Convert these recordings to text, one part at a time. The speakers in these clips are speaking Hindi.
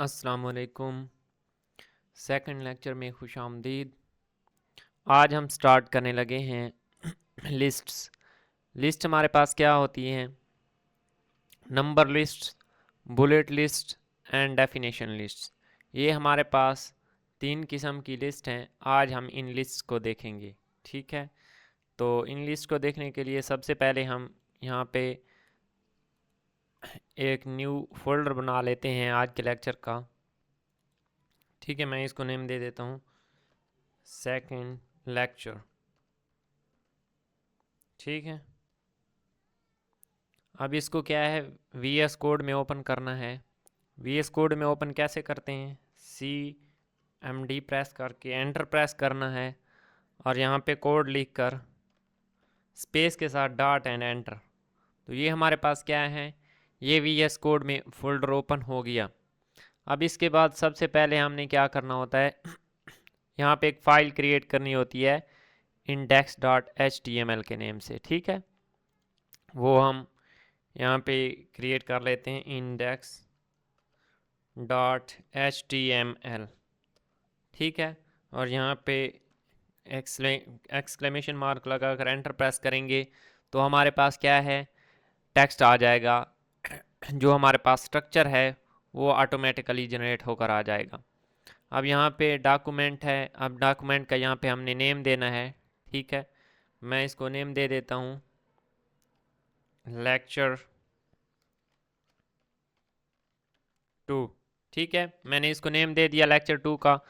अस्सलामुअलैकुम। सेकंड लेक्चर में खुश आमदीद। आज हम स्टार्ट करने लगे हैं लिस्ट्स। लिस्ट हमारे पास क्या होती हैं? Number list, bullet list and definition list. ये हमारे पास तीन किस्म की लिस्ट हैं। आज हम इन लिस्ट को देखेंगे, ठीक है। तो इन लिस्ट को देखने के लिए सबसे पहले हम यहाँ पे एक न्यू फोल्डर बना लेते हैं आज के लेक्चर का, ठीक है। मैं इसको नेम दे देता हूँ सेकंड लेक्चर, ठीक है। अब इसको क्या है, VS कोड में ओपन करना है। VS कोड में ओपन कैसे करते हैं? CMD प्रेस करके एंटर प्रेस करना है और यहाँ पे कोड लिख कर स्पेस के साथ डॉट एंड एंटर। तो ये हमारे पास क्या है, ये VS कोड में फोल्डर ओपन हो गया। अब इसके बाद सबसे पहले हमने क्या करना होता है, यहाँ पे एक फ़ाइल क्रिएट करनी होती है index.html के नेम से, ठीक है। वो हम यहाँ पे क्रिएट कर लेते हैं index.html, ठीक है। और यहाँ पे एक्सक्लेमेशन मार्क लगा कर एंटर प्रेस करेंगे तो हमारे पास क्या है, टेक्स्ट आ जाएगा। जो हमारे पास स्ट्रक्चर है वो ऑटोमेटिकली जनरेट होकर आ जाएगा। अब यहाँ पे डॉक्यूमेंट है। अब डॉक्यूमेंट का यहाँ पे हमने नेम देना है, ठीक है। मैं इसको नेम दे देता हूँ लेक्चर 2, ठीक है। मैंने इसको नेम दे दिया लेक्चर 2 का।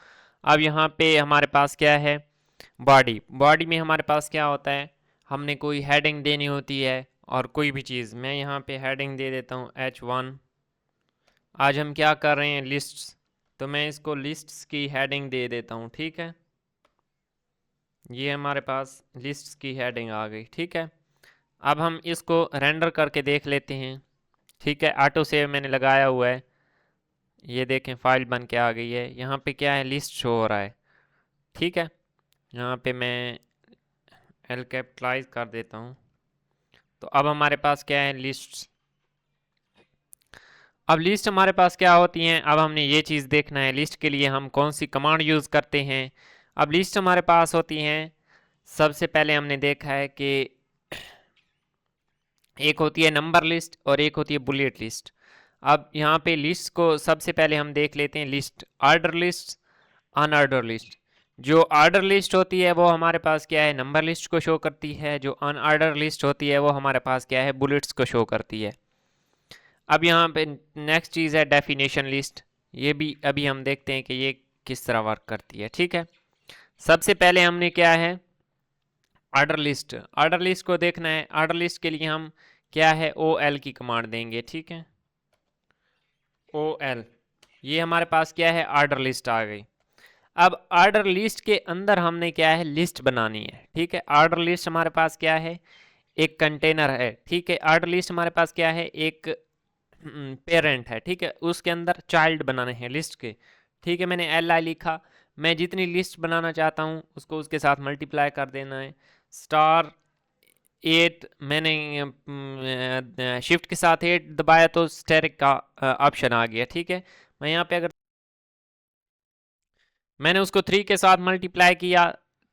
अब यहाँ पे हमारे पास क्या है, बॉडी। बॉडी में हमारे पास क्या होता है, हमने कोई हेडिंग देनी होती है और कोई भी चीज़। मैं यहाँ पे हेडिंग दे देता हूँ H1। आज हम क्या कर रहे हैं, लिस्ट्स। तो मैं इसको लिस्ट्स की हेडिंग दे देता हूँ, ठीक है। ये हमारे पास लिस्ट्स की हेडिंग आ गई, ठीक है। अब हम इसको रेंडर करके देख लेते हैं, ठीक है। ऑटो सेव मैंने लगाया हुआ है। ये देखें फाइल बन के आ गई है। यहाँ पे क्या है, लिस्ट शो हो रहा है, ठीक है। यहाँ पे मैं एल कैपिटलाइज कर देता हूँ। तो अब हमारे पास क्या है, लिस्ट्स। अब लिस्ट हमारे पास क्या होती हैं, अब हमने ये चीज़ देखना है लिस्ट के लिए हम कौन सी कमांड यूज़ करते हैं। अब लिस्ट हमारे पास होती हैं, सबसे पहले हमने देखा है कि एक होती है नंबर लिस्ट और एक होती है बुलेट लिस्ट। अब यहाँ पे लिस्ट को सबसे पहले हम देख लेते हैं, list, order list, unordered list. जो ऑर्डर लिस्ट होती है वो हमारे पास क्या है, नंबर लिस्ट को शो करती है। जो अनऑर्डर लिस्ट होती है वो हमारे पास क्या है, बुलेट्स को शो करती है। अब यहाँ पे नेक्स्ट चीज़ है डेफिनेशन लिस्ट। ये भी अभी हम देखते हैं कि ये किस तरह वर्क करती है, ठीक है। सबसे पहले हमने क्या है, ऑर्डर लिस्ट। ऑर्डर लिस्ट को देखना है। ऑर्डर लिस्ट के लिए हम क्या है, OL की कमांड देंगे, ठीक है। OL, ये हमारे पास क्या है, ऑर्डर लिस्ट आ गई। अब ऑर्डर लिस्ट के अंदर हमने क्या है, लिस्ट बनानी है, ठीक है। ऑर्डर लिस्ट हमारे पास क्या है, एक कंटेनर है, ठीक है। ऑर्डर लिस्ट हमारे पास क्या है, एक पेरेंट है, ठीक है। उसके अंदर चाइल्ड बनाने हैं लिस्ट के, ठीक है। मैंने LI लिखा। मैं जितनी लिस्ट बनाना चाहता हूँ उसको उसके साथ मल्टीप्लाई कर देना है। *8 मैंने शिफ्ट के साथ 8 दबाया तो स्टेरिक का ऑप्शन आ गया, ठीक है। मैं यहाँ पे अगर मैंने उसको 3 के साथ मल्टीप्लाई किया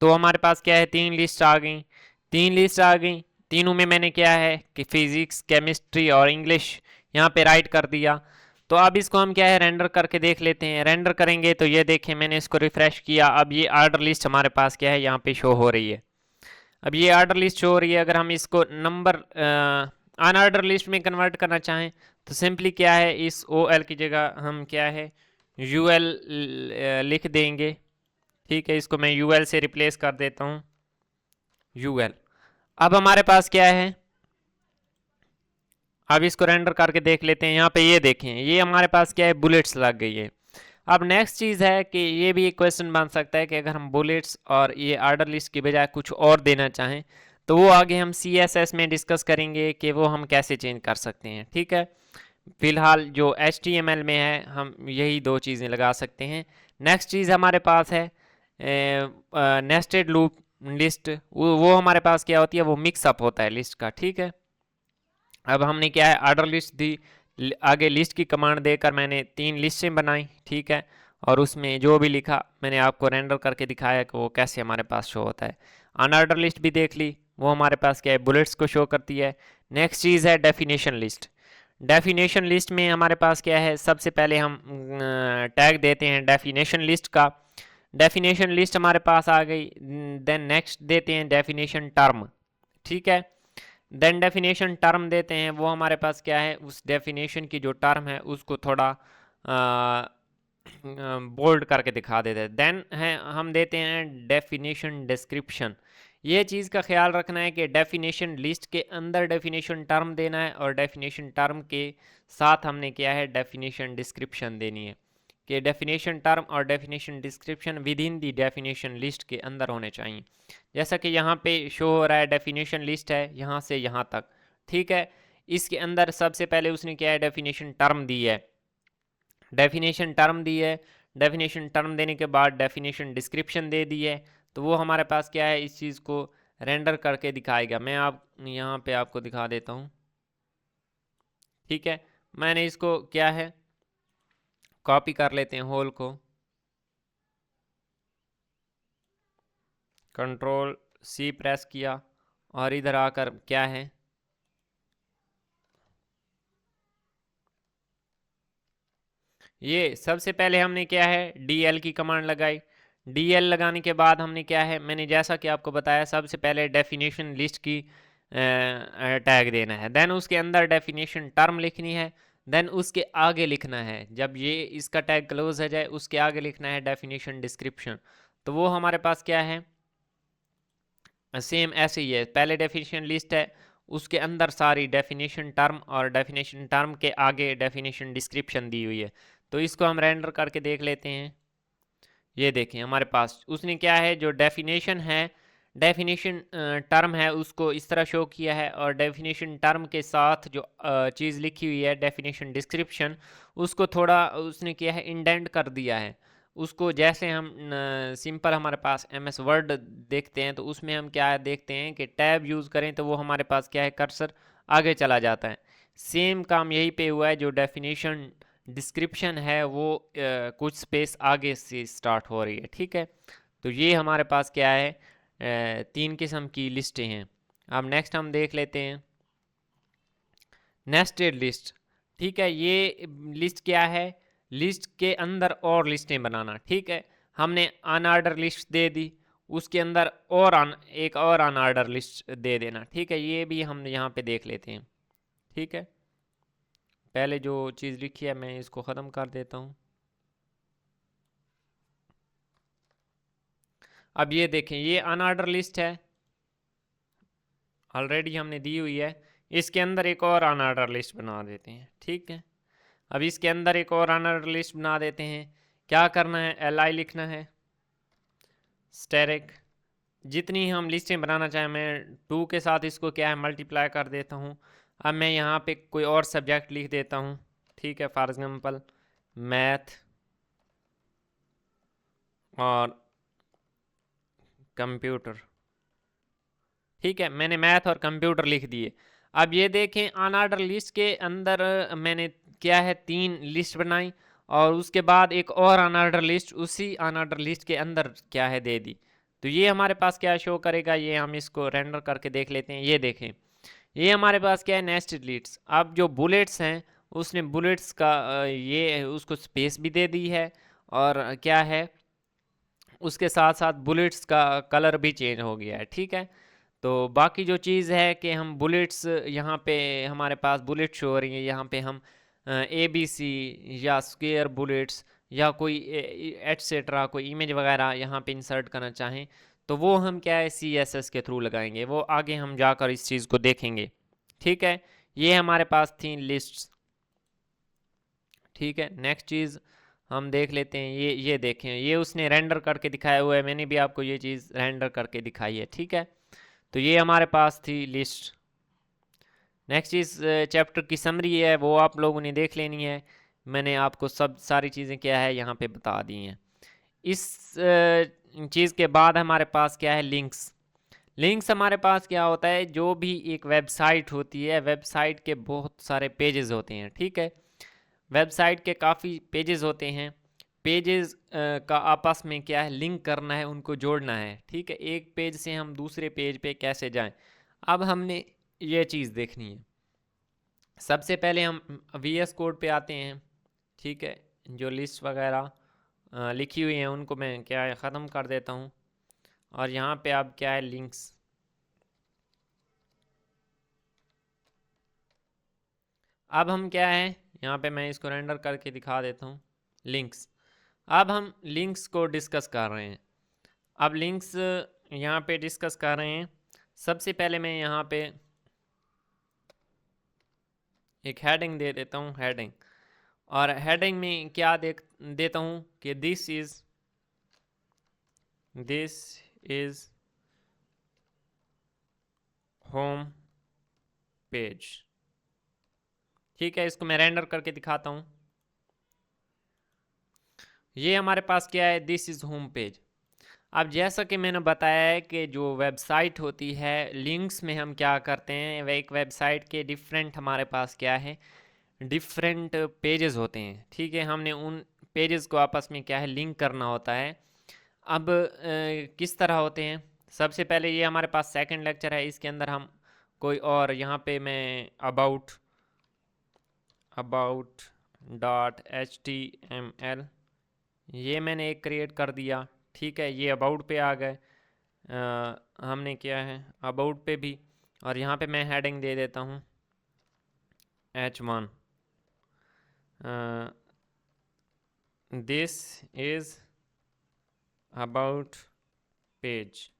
तो हमारे पास क्या है, 3 लिस्ट आ गई। 3 लिस्ट आ गई, तीनों में मैंने क्या है कि फिजिक्स, केमिस्ट्री और इंग्लिश यहाँ पे राइट कर दिया। तो अब इसको हम क्या है, रेंडर करके देख लेते हैं। रेंडर करेंगे तो ये देखें, मैंने इसको रिफ्रेश किया। अब ये ऑर्डर लिस्ट हमारे पास क्या है, यहाँ पे शो हो रही है। अब ये ऑर्डर लिस्ट शो हो रही है। अगर हम इसको नंबर अनऑर्डर लिस्ट में कन्वर्ट करना चाहें तो सिंपली क्या है, इस OL की जगह हम क्या है, UL लिख देंगे, ठीक है। इसको मैं UL से रिप्लेस कर देता हूँ, UL। अब हमारे पास क्या है, अब इसको रेंडर करके देख लेते हैं। यहाँ पे ये देखें, ये हमारे पास क्या है, बुलेट्स लग गई है। अब नेक्स्ट चीज़ है कि ये भी एक क्वेश्चन बन सकता है कि अगर हम बुलेट्स और ये ऑर्डर लिस्ट की बजाय कुछ और देना चाहें तो वो आगे हम CSS में डिस्कस करेंगे कि वो हम कैसे चेंज कर सकते हैं, ठीक है। फिलहाल जो HTML में है हम यही दो चीज़ें लगा सकते हैं। नेक्स्ट चीज़ हमारे पास है नेस्टेड लूप लिस्ट। वो हमारे पास क्या होती है, वो मिक्सअप होता है लिस्ट का, ठीक है। अब हमने क्या है, ऑर्डर लिस्ट दी, आगे लिस्ट की कमांड देकर मैंने 3 लिस्टें बनाई, ठीक है, और उसमें जो भी लिखा मैंने आपको रेंडर करके दिखाया कि वो कैसे हमारे पास शो होता है। अनऑर्डर लिस्ट भी देख ली, वो हमारे पास क्या है, बुलेट्स को शो करती है। नेक्स्ट चीज़ है डेफिनेशन लिस्ट। डेफिनेशन लिस्ट में हमारे पास क्या है, सबसे पहले हम टैग देते हैं डेफिनेशन लिस्ट का। डेफिनेशन लिस्ट हमारे पास आ गई। देन नेक्स्ट देते हैं डेफिनेशन टर्म, ठीक है। देन डेफिनेशन टर्म देते हैं, वो हमारे पास क्या है, उस डेफिनेशन की जो टर्म है उसको थोड़ा बोल्ड करके दिखा देते हैं। देन है हम देते हैं डेफिनेशन डिस्क्रिप्शन। ये चीज़ का ख्याल रखना है कि डेफिनेशन लिस्ट के अंदर डेफिनेशन टर्म देना है और डेफिनेशन टर्म के साथ हमने क्या है डेफिनेशन डिस्क्रिप्शन देनी है, कि डेफिनेशन टर्म और definition description with in the definition list के अंदर होने चाहिए। जैसा कि यहाँ पे शो हो रहा है डेफिनेशन लिस्ट है यहाँ से यहाँ तक, ठीक है। इसके अंदर सबसे पहले उसने क्या है डेफिनेशन टर्म दी है, डेफिनेशन टर्म दी है। डेफिनेशन टर्म देने के बाद डेफिनेशन डिस्क्रिप्शन दे दी है, तो वो हमारे पास क्या है इस चीज़ को रेंडर करके दिखाएगा। मैं आप यहाँ पे आपको दिखा देता हूँ, ठीक है। मैंने इसको क्या है कॉपी कर लेते हैं होल को, कंट्रोल सी प्रेस किया और इधर आकर क्या है ये सबसे पहले हमने क्या है DL की कमांड लगाई। DL लगाने के बाद हमने क्या है, मैंने जैसा कि आपको बताया सबसे पहले डेफिनेशन लिस्ट की टैग देना है, देन उसके अंदर डेफिनेशन टर्म लिखनी है, देन उसके आगे लिखना है, जब ये इसका टैग क्लोज हो जाए उसके आगे लिखना है डेफिनेशन डिस्क्रिप्शन। तो वो हमारे पास क्या है सेम ऐसे ही है, पहले डेफिनेशन लिस्ट है उसके अंदर सारी डेफिनेशन टर्म और डेफिनेशन टर्म के आगे डेफिनेशन डिस्क्रिप्शन दी हुई है। तो इसको हम रेंडर करके देख लेते हैं। ये देखें हमारे पास उसने क्या है जो डेफिनेशन है, डेफिनेशन टर्म है उसको इस तरह शो किया है, और डेफिनेशन टर्म के साथ जो चीज़ लिखी हुई है डेफिनेशन डिस्क्रिप्शन उसको थोड़ा उसने किया है इंडेंट कर दिया है उसको। जैसे हम सिंपल हमारे पास MS वर्ड देखते हैं तो उसमें हम क्या देखते हैं कि टैब यूज़ करें तो वो हमारे पास क्या है कर्सर आगे चला जाता है। सेम काम यही पे हुआ है, जो डेफिनेशन डिस्क्रिप्शन है वो कुछ स्पेस आगे से स्टार्ट हो रही है, ठीक है। तो ये हमारे पास क्या है 3 किस्म की लिस्टें हैं। अब नेक्स्ट हम देख लेते हैं नेस्टेड लिस्ट, ठीक है। ये लिस्ट क्या है, लिस्ट के अंदर और लिस्टें बनाना, ठीक है। हमने अनऑर्डर लिस्ट दे दी, उसके अंदर और एक और अनऑर्डर लिस्ट दे देना, ठीक है। ये भी हम यहाँ पे देख लेते हैं, ठीक है। पहले जो चीज़ लिखी है मैं इसको ख़त्म कर देता हूँ। अब ये देखें ये अनऑर्डर लिस्ट है ऑलरेडी हमने दी हुई है, इसके अंदर एक और अनऑर्डर लिस्ट बना देते हैं, ठीक है। अब इसके अंदर एक और अनऑर्डर लिस्ट बना देते हैं। क्या करना है, LI लिखना है स्टैटिक, जितनी हम लिस्टें बनाना चाहें मैं 2 के साथ इसको क्या है मल्टीप्लाई कर देता हूँ। अब मैं यहाँ पे कोई और सब्जेक्ट लिख देता हूँ, ठीक है, फॉर एग्जांपल मैथ और कंप्यूटर, ठीक है। मैंने मैथ और कंप्यूटर लिख दिए। अब ये देखें अनऑर्डर लिस्ट के अंदर मैंने क्या है 3 लिस्ट बनाई और उसके बाद एक और अनऑर्डर लिस्ट उसी अनऑर्डर लिस्ट के अंदर क्या है दे दी। तो ये हमारे पास क्या शो करेगा, ये हम इसको रेंडर करके देख लेते हैं। ये देखें ये हमारे पास क्या है नेस्टेड लिस्ट्स। अब जो बुलेट्स हैं उसने बुलेट्स का ये उसको स्पेस भी दे दी है, और क्या है उसके साथ साथ बुलेट्स का कलर भी चेंज हो गया है, ठीक है। तो बाकी जो चीज़ है कि हम बुलेट्स यहाँ पे हमारे पास बुलेट शो हो रही है, यहाँ पे हम ABC या स्क्वायर बुलेट्स या कोई एटसेट्रा कोई इमेज वगैरह यहाँ पे इंसर्ट करना चाहें तो वो हम क्या है CSS के थ्रू लगाएंगे, वो आगे हम जाकर इस चीज़ को देखेंगे, ठीक है। ये हमारे पास थी लिस्ट्स, ठीक है। नेक्स्ट चीज़ हम देख लेते हैं, ये देखें ये उसने रेंडर करके दिखाया हुआ है, मैंने भी आपको ये चीज़ रेंडर करके दिखाई है, ठीक है। तो ये हमारे पास थी लिस्ट। नेक्स्ट चीज़ चैप्टर की समरी है वो आप लोगों ने देख लेनी है, मैंने आपको सब सारी चीज़ें क्या है यहाँ पे बता दी हैं। इस चीज़ के बाद हमारे पास क्या है लिंक्स। लिंक्स हमारे पास क्या होता है, जो भी एक वेबसाइट होती है, वेबसाइट के बहुत सारे पेजेस होते हैं, ठीक है। वेबसाइट के काफ़ी पेजेस होते हैं। पेजेस का आपस में क्या है, लिंक करना है, उनको जोड़ना है, ठीक है। एक पेज से हम दूसरे पेज पे कैसे जाएं, अब हमने ये चीज़ देखनी है। सबसे पहले हम VS कोड पे आते हैं, ठीक है। जो लिस्ट वगैरह लिखी हुई हैं उनको मैं क्या है ख़त्म कर देता हूँ, और यहाँ पे अब क्या है लिंक्स। अब हम क्या है, यहाँ पे मैं इसको रेंडर करके दिखा देता हूँ लिंक्स। अब हम लिंक्स को डिस्कस कर रहे हैं। अब लिंक्स यहाँ पे डिस्कस कर रहे हैं। सबसे पहले मैं यहाँ पे एक हेडिंग दे देता हूँ, हेडिंग। और हेडिंग में क्या देता हूँ कि दिस इज़ होम पेज, ठीक है। इसको मैं रेंडर करके दिखाता हूँ। ये हमारे पास क्या है, दिस इज़ होम पेज। अब जैसा कि मैंने बताया है कि जो वेबसाइट होती है, लिंक्स में हम क्या करते हैं, वह एक वेबसाइट के डिफरेंट हमारे पास क्या है, डिफरेंट पेजेस होते हैं, ठीक है। हमने उन पेजेस को आपस में क्या है लिंक करना होता है। अब किस तरह होते हैं, सबसे पहले ये हमारे पास सेकंड लेक्चर है, इसके अंदर हम कोई और, यहाँ पे मैं अबाउट डॉट HTML ये मैंने एक क्रिएट कर दिया, ठीक है। ये अबाउट पे आ गए। हमने किया है अबाउट पे भी, और यहाँ पे मैं हेडिंग दे देता हूँ H1, this is about page,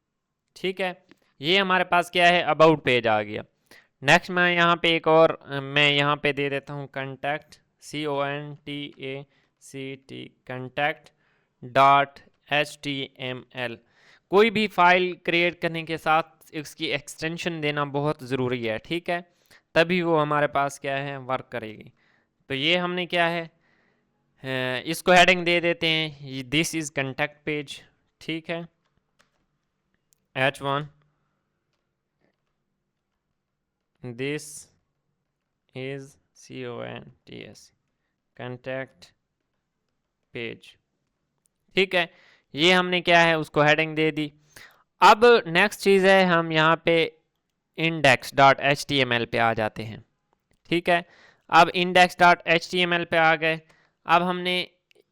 ठीक है। ये हमारे पास क्या है, अबाउट पेज आ गया। नेक्स्ट मैं यहाँ पे एक और मैं यहाँ पे दे देता हूँ contact, CONTACT, contact dot HTML। कोई भी फाइल क्रिएट करने के साथ इसकी एक्सटेंशन देना बहुत ज़रूरी है, ठीक है। तभी वो हमारे पास क्या है वर्क करेगी। तो ये हमने क्या है इसको हेडिंग दे देते हैं, दिस इज़ कंटैक्ट पेज, ठीक है। H1, this is CONTS contact page, ठीक है। ये हमने क्या है उसको हेडिंग दे दी। अब नेक्स्ट चीज़ है, हम यहाँ पे index.html पे आ जाते हैं, ठीक है। अब index.html पे आ गए। अब हमने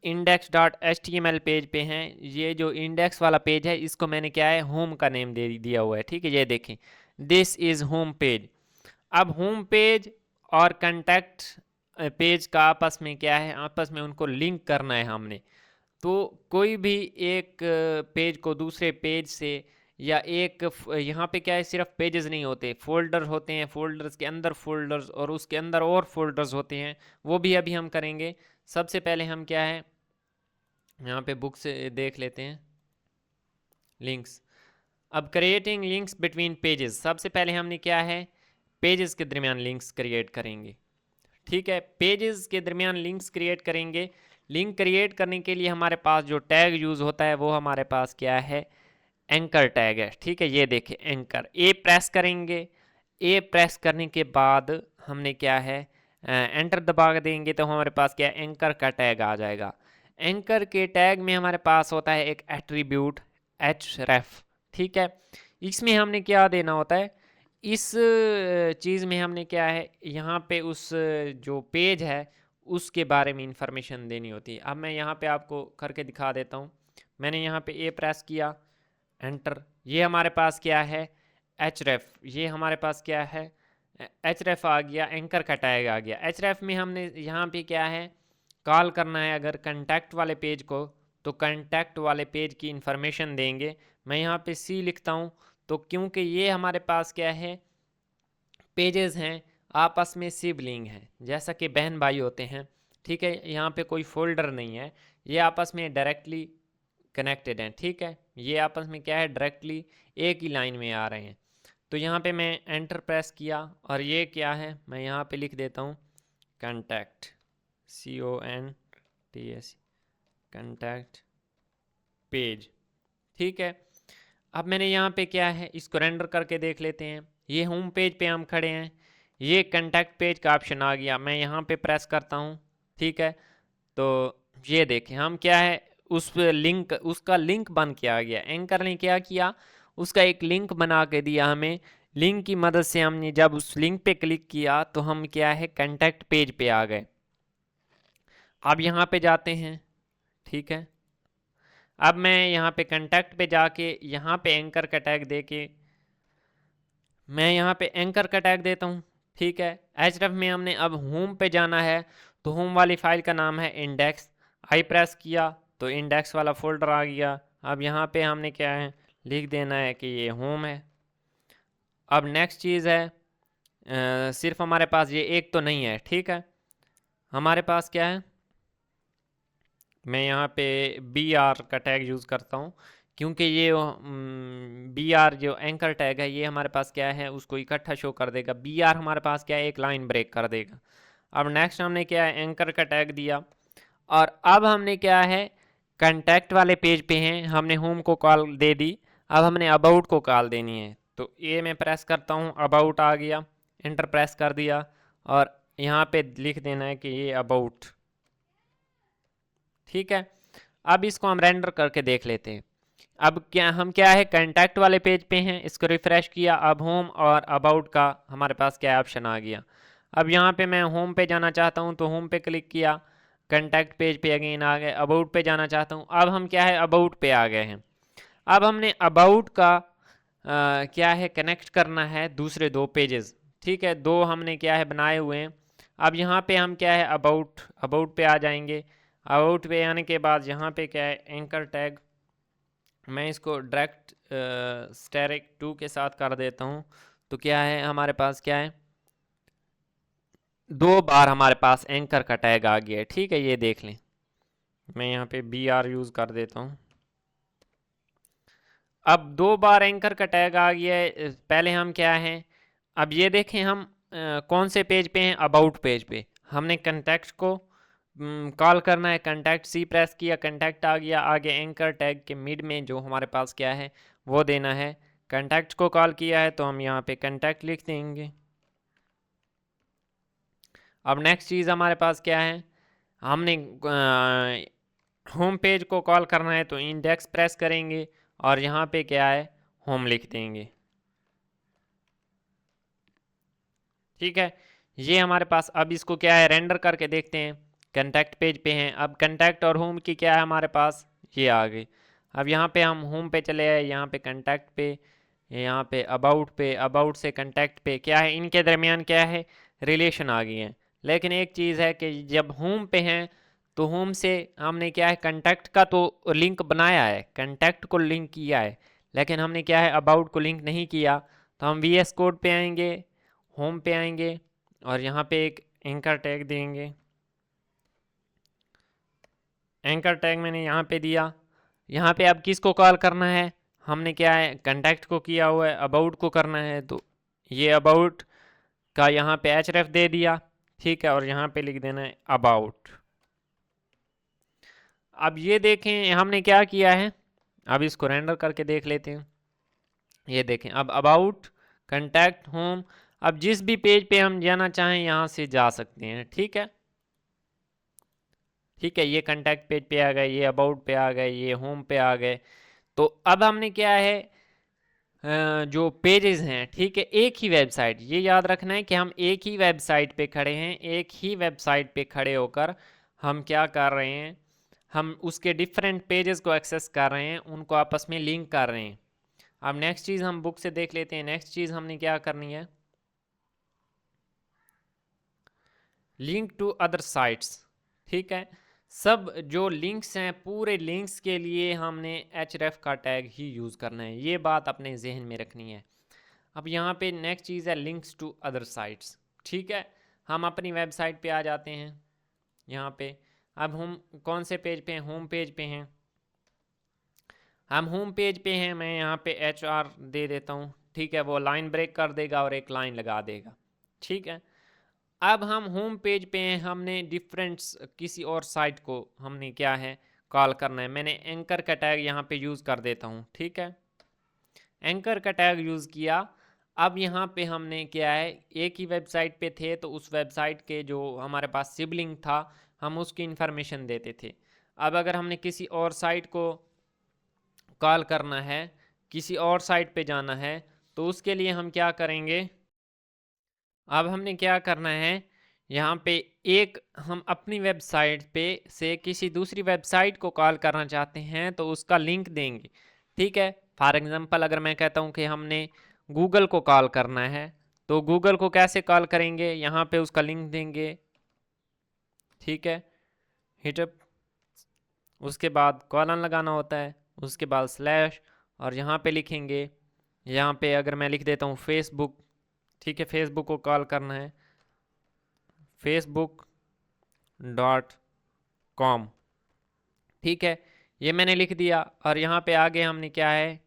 index.html पेज पे हैं। ये जो इंडेक्स वाला पेज है, इसको मैंने क्या है होम का नेम दे दिया हुआ है, ठीक है। ये देखें, दिस इज़ होम पेज। अब होम पेज और कंटैक्ट पेज का आपस में क्या है, आपस में उनको लिंक करना है हमने। तो कोई भी एक पेज को दूसरे पेज से, या एक यहाँ पे क्या है, सिर्फ पेजेस नहीं होते, फोल्डर होते हैं, फोल्डर्स के अंदर फोल्डर्स, और उसके अंदर और फोल्डर्स होते हैं, वो भी अभी हम करेंगे। सबसे पहले हम क्या है यहाँ पे बुक से देख लेते हैं लिंक्स। अब क्रिएटिंग लिंक्स बिटवीन पेजेस, सबसे पहले हमने क्या है पेजेस के दरमियान लिंक्स क्रिएट करेंगे, ठीक है। पेजेस के दरमियान लिंक्स क्रिएट करेंगे। लिंक क्रिएट करने के लिए हमारे पास जो टैग यूज़ होता है वो हमारे पास क्या है, एंकर टैग है, ठीक है। ये देखें एंकर, ए प्रेस करेंगे। ए प्रेस करने के बाद हमने क्या है एंटर दबा देंगे, तो हमारे पास क्या है एंकर का टैग आ जाएगा। एंकर के टैग में हमारे पास होता है एक एट्रीब्यूट href, ठीक है। इसमें हमने क्या देना होता है, इस चीज़ में हमने क्या है यहाँ पे उस जो पेज है उसके बारे में इंफॉर्मेशन देनी होती है। अब मैं यहाँ पे आपको करके दिखा देता हूँ। मैंने यहाँ पे ए प्रेस किया, एंटर, ये हमारे पास क्या है href, ये हमारे पास क्या है href आ गया, एंकर का टैग आ गया। href में हमने यहाँ पे क्या है कॉल करना है अगर कंटैक्ट वाले पेज को, तो कंटैक्ट वाले पेज की इंफॉर्मेशन देंगे। मैं यहाँ पे C लिखता हूँ, तो क्योंकि ये हमारे पास क्या है पेजेस हैं, आपस में सिबलिंग हैं, जैसा कि बहन भाई होते हैं, ठीक है। यहाँ पे कोई फोल्डर नहीं है, ये आपस में डायरेक्टली कनेक्टेड हैं, ठीक है। ये आपस में क्या है डायरेक्टली एक ही लाइन में आ रहे हैं। तो यहाँ पे मैं एंटर प्रेस किया, और ये क्या है मैं यहाँ पे लिख देता हूँ कंटैक्ट, CONTS कंटैक्ट पेज, ठीक है। अब मैंने यहाँ पे क्या है इसको रेंडर करके देख लेते हैं। ये होम पेज पे हम खड़े हैं, ये कंटेक्ट पेज का ऑप्शन आ गया, मैं यहाँ पे प्रेस करता हूँ। ठीक है, तो ये देखें हम क्या है उस लिंक, उसका लिंक बन के आ गया। एंकर ने क्या किया, उसका एक लिंक बना के दिया हमें। लिंक की मदद से हमने जब उस लिंक पे क्लिक किया तो हम क्या है कंटेक्ट पेज पे आ गए। अब यहाँ पे जाते हैं। ठीक है, अब मैं यहाँ पे कंटेक्ट पे जाके यहाँ पे एंकर का टैग दे के मैं यहाँ पे एंकर का टैग देता हूँ। ठीक है, एचरेफ में हमने अब होम पे जाना है, तो होम वाली फाइल का नाम है इंडेक्स। आई प्रेस किया तो इंडेक्स वाला फोल्डर आ गया। अब यहाँ पे हमने क्या है लिख देना है कि ये होम है। अब नेक्स्ट चीज़ है सिर्फ हमारे पास ये एक तो नहीं है। ठीक है, हमारे पास क्या है, मैं यहाँ पे बी आर का टैग यूज़ करता हूँ, क्योंकि ये बी आर जो एंकर टैग है ये हमारे पास क्या है उसको इकट्ठा शो कर देगा। बी आर हमारे पास क्या है एक लाइन ब्रेक कर देगा। अब नेक्स्ट हमने क्या है एंकर का टैग दिया, और अब हमने क्या है कंटेक्ट वाले पेज पे हैं, हमने होम को कॉल दे दी। अब हमने अबाउट को कॉल देनी है, तो ये मैं प्रेस करता हूँ, अबाउट आ गया, एंटर प्रेस कर दिया, और यहाँ पे लिख देना है कि ये अबाउट। ठीक है, अब इसको हम रेंडर करके देख लेते हैं। अब क्या हम क्या है कंटेक्ट वाले पेज पे हैं, इसको रिफ्रेश किया, अब होम और अबाउट का हमारे पास क्या ऑप्शन आ गया। अब यहाँ पे मैं होम पे जाना चाहता हूँ तो होम पे क्लिक किया, कंटेक्ट पेज पे अगेन आ गए। अबाउट पे जाना चाहता हूँ, अब हम क्या है अबाउट पे आ गए हैं। अब हमने अबाउट का क्या है कनेक्ट करना है दूसरे दो पेजेस। ठीक है, दो हमने क्या है बनाए हुए हैं। अब यहाँ पे हम क्या है अबाउट अबाउट पे आ जाएंगे। अबाउट पे आने के बाद यहाँ पे क्या है एंकर टैग, मैं इसको डायरेक्ट स्टैटिक 2 के साथ कर देता हूँ। तो क्या है हमारे पास क्या है दो बार हमारे पास एंकर का टैग आ गया है। ठीक है, ये देख लें, मैं यहाँ पे बी आर यूज़ कर देता हूँ। अब दो बार एंकर का टैग आ गया है। पहले हम क्या हैं, अब ये देखें हम कौन से पेज पे हैं, अबाउट पेज पे। हमने कंटेक्ट को कॉल करना है, कंटेक्ट सी प्रेस किया, कंटेक्ट आ गया, आगे एंकर टैग के मिड में जो हमारे पास क्या है वो देना है। कंटेक्ट को कॉल किया है तो हम यहाँ पे कंटेक्ट लिख देंगे। अब नेक्स्ट चीज़ हमारे पास क्या है, हमने होम पेज को कॉल करना है तो इंडेक्स प्रेस करेंगे और यहाँ पे क्या है होम लिख देंगे। ठीक है, ये हमारे पास, अब इसको क्या है रेंडर करके देखते हैं। कंटेक्ट पेज पे हैं, अब कंटेक्ट और होम की क्या है हमारे पास ये आ गई। अब यहाँ पे हम होम पे चले आए, यहाँ पे कंटेक्ट पे, यहाँ पे अबाउट से कंटेक्ट पे क्या है इनके दरमियान क्या है रिलेशन आ गई है। लेकिन एक चीज़ है कि जब होम पे हैं तो होम से हमने क्या है कंटेक्ट का तो लिंक बनाया है, कंटेक्ट को लिंक किया है, लेकिन हमने क्या है अबाउट को लिंक नहीं किया। तो हम वी एस कोड पे आएंगे, होम पे आएंगे और यहाँ पे एक एंकर टैग देंगे। एंकर टैग मैंने यहाँ पे दिया। यहाँ पे अब किसको कॉल करना है, हमने क्या है कंटेक्ट को किया हुआ है, अबाउट को करना है तो ये अबाउट का यहाँ पे एच रेफ दे दिया। ठीक है, और यहाँ पे लिख देना है अबाउट। अब ये देखें हमने क्या किया है, अब इसको रेंडर करके देख लेते हैं। ये देखें अब अबाउट कंटेक्ट होम, अब जिस भी पेज पे हम जाना चाहें यहाँ से जा सकते हैं। ठीक है, ठीक है, ये कंटेक्ट पेज पे आ गए, ये अबाउट पे आ गए, ये होम पे आ गए। तो अब हमने क्या है जो पेजेस हैं, ठीक है, एक ही वेबसाइट, ये याद रखना है कि हम एक ही वेबसाइट पे खड़े हैं। एक ही वेबसाइट पे खड़े होकर हम क्या कर रहे हैं, हम उसके डिफरेंट पेजेस को एक्सेस कर रहे हैं, उनको आपस में लिंक कर रहे हैं। अब नेक्स्ट चीज़ हम बुक से देख लेते हैं। नेक्स्ट चीज़ हमने क्या करनी है, लिंक टू अदर साइट्स। ठीक है, सब जो लिंक्स हैं पूरे लिंक्स के लिए हमने href का टैग ही यूज़ करना है, ये बात अपने जहन में रखनी है। अब यहाँ पे नेक्स्ट चीज़ है लिंक्स टू अदर साइट्स। ठीक है, हम अपनी वेबसाइट पे आ जाते हैं यहाँ पे। अब हम कौन से पेज पे हैं, होम पेज पे हैं। हम होम पेज पे हैं, मैं यहाँ पे HR दे देता हूँ। ठीक है, वो लाइन ब्रेक कर देगा और एक लाइन लगा देगा। ठीक है, अब हम होम पेज पे हैं, हमने डिफरेंट किसी और साइट को हमने क्या है कॉल करना है। मैंने एंकर का टैग यहाँ पे यूज़ कर देता हूँ। ठीक है, एंकर का टैग यूज़ किया। अब यहाँ पे हमने क्या है, एक ही वेबसाइट पे थे तो उस वेबसाइट के जो हमारे पास सिबलिंग था हम उसकी इन्फॉर्मेशन देते थे। अब अगर हमने किसी और साइट को कॉल करना है, किसी और साइट पे जाना है, तो उसके लिए हम क्या करेंगे, अब हमने क्या करना है, यहाँ पे एक हम अपनी वेबसाइट पे से किसी दूसरी वेबसाइट को कॉल करना चाहते हैं तो उसका लिंक देंगे। ठीक है, फॉर एग्जांपल अगर मैं कहता हूँ कि हमने गूगल को कॉल करना है तो गूगल को कैसे कॉल करेंगे, यहाँ पे उसका लिंक देंगे। ठीक है, हिटअप, उसके बाद कॉलन लगाना होता है, उसके बाद स्लैश, और यहाँ पे लिखेंगे, यहाँ पे अगर मैं लिख देता हूँ फेसबुक। ठीक है, फेसबुक को कॉल करना है, facebook.com। ठीक है, ये मैंने लिख दिया। और यहाँ पे आगे हमने क्या है,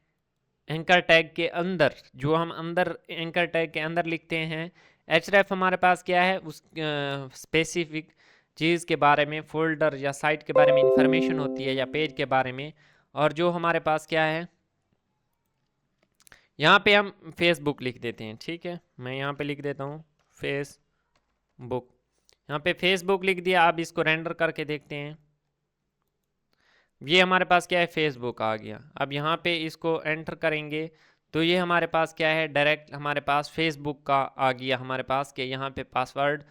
एंकर टैग के अंदर जो हम अंदर एंकर टैग के अंदर लिखते हैं, href हमारे पास क्या है, उस स्पेसिफिक चीज़ के बारे में, फोल्डर या साइट के बारे में इंफॉर्मेशन होती है या पेज के बारे में। और जो हमारे पास क्या है, यहाँ पे हम फेसबुक लिख देते हैं। ठीक है, मैं यहाँ पे लिख देता हूँ फेसबुक, यहाँ पे फेसबुक लिख दिया। अब इसको रेंडर करके देखते हैं, ये हमारे पास क्या है, फेसबुक आ गया। अब यहाँ पे इसको एंटर करेंगे तो ये हमारे पास क्या है, डायरेक्ट हमारे पास फेसबुक का आ गया हमारे पास, के यहाँ पे पासवर्ड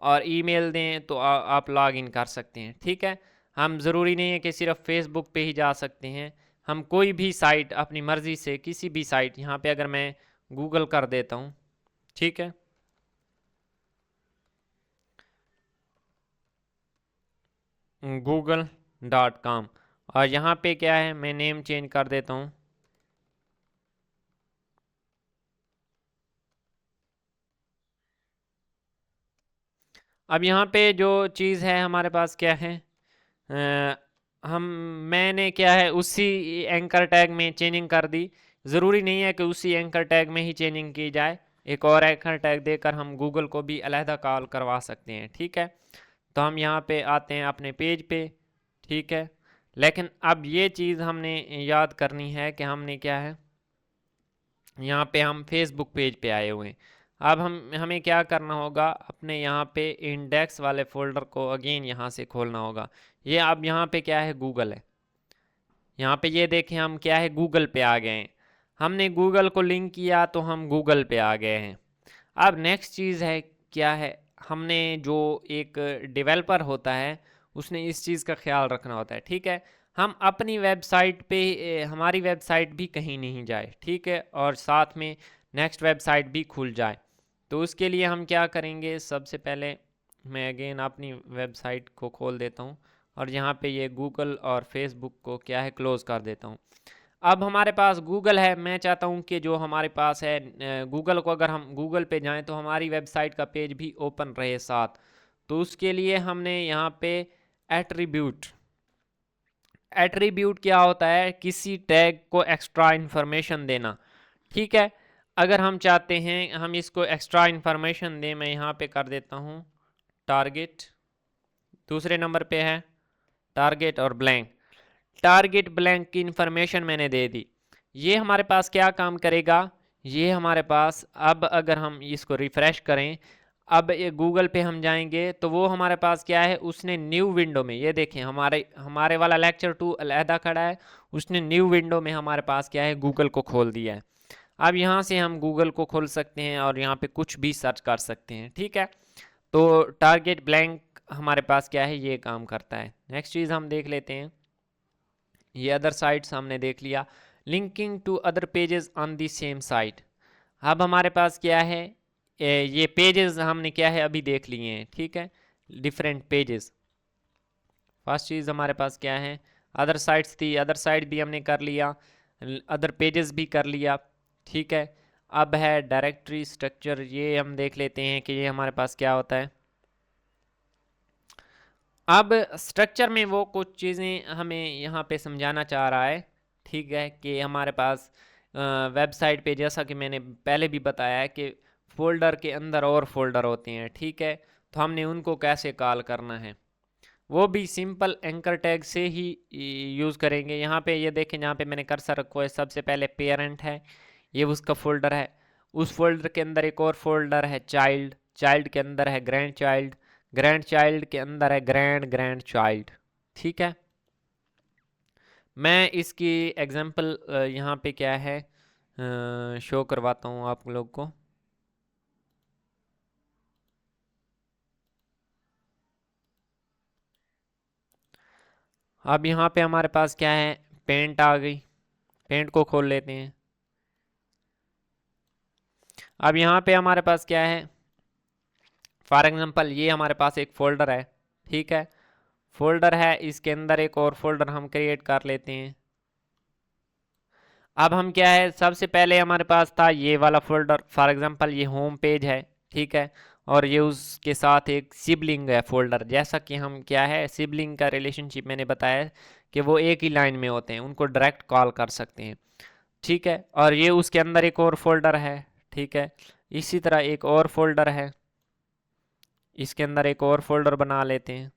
और ईमेल दें तो आप लॉग इन कर सकते हैं। ठीक है, हम ज़रूरी नहीं है कि सिर्फ फेसबुक पे ही जा सकते हैं, हम कोई भी साइट अपनी मर्ज़ी से, किसी भी साइट, यहाँ पे अगर मैं गूगल कर देता हूँ, ठीक है, google.com, और यहाँ पे क्या है, मैं नेम चेंज कर देता हूँ, अब यहाँ पे जो चीज़ है हमारे पास क्या है, अ, हम मैंने क्या है उसी एंकर टैग में चेंजिंग कर दी। ज़रूरी नहीं है कि उसी एंकर टैग में ही चेंजिंग की जाए, एक और एंकर टैग देकर हम गूगल को भी अलहदा कॉल करवा सकते हैं। ठीक है, तो हम यहाँ पे आते हैं अपने पेज पे। ठीक है, लेकिन अब ये चीज़ हमने याद करनी है कि हमने क्या है, यहाँ पे हम फेसबुक पेज पे आए हुए हैं। अब हमें क्या करना होगा, अपने यहाँ पे इंडेक्स वाले फ़ोल्डर को अगेन यहाँ से खोलना होगा। ये अब यहाँ पे क्या है, गूगल है। यहाँ पे ये देखें हम क्या है, गूगल पे आ गए हैं। हमने गूगल को लिंक किया तो हम गूगल पे आ गए हैं। अब नेक्स्ट चीज़ है क्या है, हमने जो एक डेवलपर होता है उसने इस चीज़ का ख्याल रखना होता है। ठीक है, हम अपनी वेबसाइट पे हमारी वेबसाइट भी कहीं नहीं जाए, ठीक है, और साथ में नेक्स्ट वेबसाइट भी खुल जाए। तो उसके लिए हम क्या करेंगे, सबसे पहले मैं अगेन अपनी वेबसाइट को खोल देता हूँ और यहाँ पे ये गूगल और फेसबुक को क्या है, क्लोज़ कर देता हूँ। अब हमारे पास गूगल है, मैं चाहता हूँ कि जो हमारे पास है गूगल को, अगर हम गूगल पे जाएं तो हमारी वेबसाइट का पेज भी ओपन रहे साथ। तो उसके लिए हमने यहाँ पे एट्रीब्यूट, एट्रीब्यूट क्या होता है, किसी टैग को एक्स्ट्रा इन्फॉर्मेशन देना। ठीक है, अगर हम चाहते हैं हम इसको एक्स्ट्रा इन्फॉर्मेशन दें, मैं यहाँ पे कर देता हूँ टारगेट, दूसरे नंबर पे है टारगेट और ब्लैंक। टारगेट ब्लैंक की इंफॉर्मेशन मैंने दे दी। ये हमारे पास क्या काम करेगा, ये हमारे पास अब अगर हम इसको रिफ़्रेश करें, अब ये गूगल पे हम जाएंगे तो वो हमारे पास क्या है, उसने न्यू विंडो में, ये देखें हमारे वाला लेक्चर 2 अलहदा खड़ा है, उसने न्यू विंडो में हमारे पास क्या है, गूगल को खोल दिया है। अब यहाँ से हम गूगल को खोल सकते हैं और यहाँ पे कुछ भी सर्च कर सकते हैं। ठीक है, तो टारगेट ब्लैंक हमारे पास क्या है, ये काम करता है। नेक्स्ट चीज़ हम देख लेते हैं, ये अदर साइट्स हमने देख लिया, linking to other pages on the same site. अब हमारे पास क्या है, ये पेजेस हमने क्या है अभी देख लिए हैं। ठीक है, डिफरेंट पेजेस, फर्स्ट चीज़ हमारे पास क्या है, अदर साइट्स थी, अदर साइट भी हमने कर लिया, अदर पेजेस भी कर लिया। ठीक है, अब है डायरेक्टरी स्ट्रक्चर, ये हम देख लेते हैं कि ये हमारे पास क्या होता है। अब स्ट्रक्चर में वो कुछ चीज़ें हमें यहाँ पे समझाना चाह रहा है। ठीक है, कि हमारे पास वेबसाइट पे, जैसा कि मैंने पहले भी बताया है कि फ़ोल्डर के अंदर और फोल्डर होते हैं। ठीक है, तो हमने उनको कैसे कॉल करना है, वो भी सिंपल एंकर टैग से ही यूज़ करेंगे। यहाँ पे ये देखें, यहाँ पे मैंने कर्सर रखा है, सबसे पहले पेरेंट है, ये उसका फोल्डर है। उस फोल्डर के अंदर एक और फोल्डर है चाइल्ड, चाइल्ड के अंदर है ग्रैंड चाइल्ड, ग्रैंड चाइल्ड के अंदर है ग्रैंड ग्रैंड चाइल्ड। ठीक है, मैं इसकी एग्जांपल यहाँ पे क्या है शो करवाता हूँ आप लोग को। अब यहाँ पे हमारे पास क्या है, पेंट आ गई, पेंट को खोल लेते हैं। अब यहाँ पे हमारे पास क्या है, फॉर एग्जांपल ये हमारे पास एक फोल्डर है, ठीक है, फोल्डर है, इसके अंदर एक और फोल्डर हम क्रिएट कर लेते हैं। अब हम क्या है, सबसे पहले हमारे पास था ये वाला फोल्डर, फॉर एग्जांपल ये होम पेज है, ठीक है, और ये उसके साथ एक सिबलिंग है फोल्डर। जैसा कि हम क्या है, सिबलिंग का रिलेशनशिप मैंने बताया कि वो एक ही लाइन में होते हैं, उनको डायरेक्ट कॉल कर सकते हैं, ठीक है। और ये उसके अंदर एक और फोल्डर है, ठीक है, इसी तरह एक और फोल्डर है, इसके अंदर एक और फोल्डर बना लेते हैं।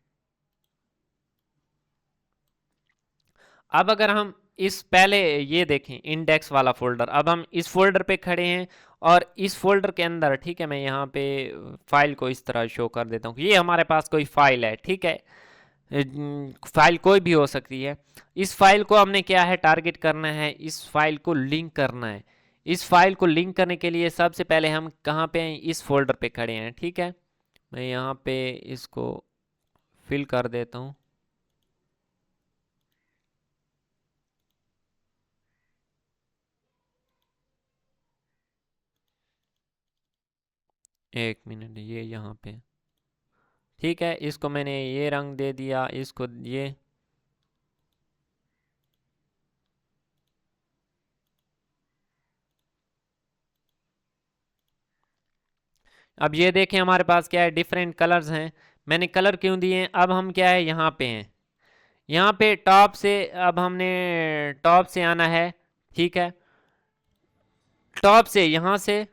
अब अगर हम इस पहले ये देखें इंडेक्स वाला फोल्डर, अब हम इस फोल्डर पे खड़े हैं और इस फोल्डर के अंदर, ठीक है, मैं यहाँ पे फाइल को इस तरह शो कर देता हूँ, ये हमारे पास कोई फाइल है, ठीक है, फाइल कोई भी हो सकती है। इस फाइल को हमने क्या है, टारगेट करना है, इस फाइल को लिंक करना है। इस फाइल को लिंक करने के लिए सबसे पहले हम कहाँ पे हैं, इस फोल्डर पे खड़े हैं, ठीक है, मैं यहाँ पे इसको फिल कर देता हूँ। एक मिनट, ये यहाँ पे, ठीक है, इसको मैंने ये रंग दे दिया, इसको ये, अब ये देखें हमारे पास क्या है, डिफरेंट कलर्स हैं। मैंने कलर क्यों दिए हैं, अब हम क्या है यहाँ पे हैं, यहाँ पे टॉप से, अब हमने टॉप से आना है, ठीक है, टॉप से यहाँ से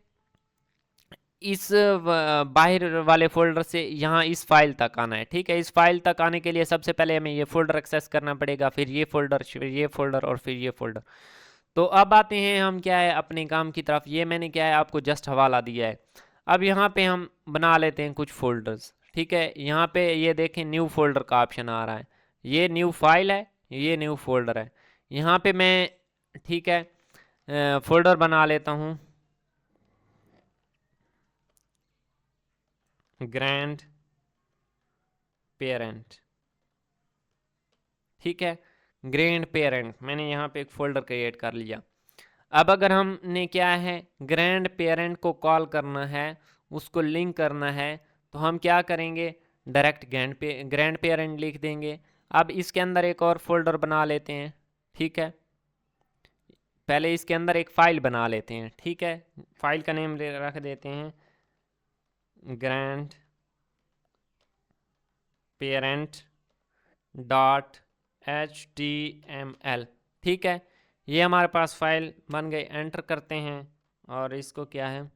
इस बाहर वाले फोल्डर से यहाँ इस फाइल तक आना है, ठीक है। इस फाइल तक आने के लिए सबसे पहले हमें ये फोल्डर एक्सेस करना पड़ेगा, फिर ये फोल्डर, फिर ये फोल्डर और फिर ये फोल्डर। तो अब आते हैं हम क्या है अपने काम की तरफ। ये मैंने क्या है आपको जस्ट हवाला दिया है। अब यहाँ पे हम बना लेते हैं कुछ फोल्डर्स, ठीक है। यहाँ पे ये देखें न्यू फोल्डर का ऑप्शन आ रहा है, ये न्यू फाइल है, ये न्यू फोल्डर है। यहाँ पे मैं, ठीक है, फोल्डर बना लेता हूँ ग्रैंड पेरेंट, ठीक है, ग्रैंड पेरेंट, मैंने यहाँ पे एक फोल्डर क्रिएट कर लिया। अब अगर हमने क्या है, ग्रैंड पेरेंट को कॉल करना है, उसको लिंक करना है, तो हम क्या करेंगे, डायरेक्ट ग्रैंड पेरेंट लिख देंगे। अब इसके अंदर एक और फोल्डर बना लेते हैं, ठीक है, पहले इसके अंदर एक फ़ाइल बना लेते हैं, ठीक है, फाइल का नेम रख देते हैं ग्रैंड पेरेंट डॉट HTML, ठीक है। ये हमारे पास फाइल बन गई, एंटर करते हैं और इसको क्या है,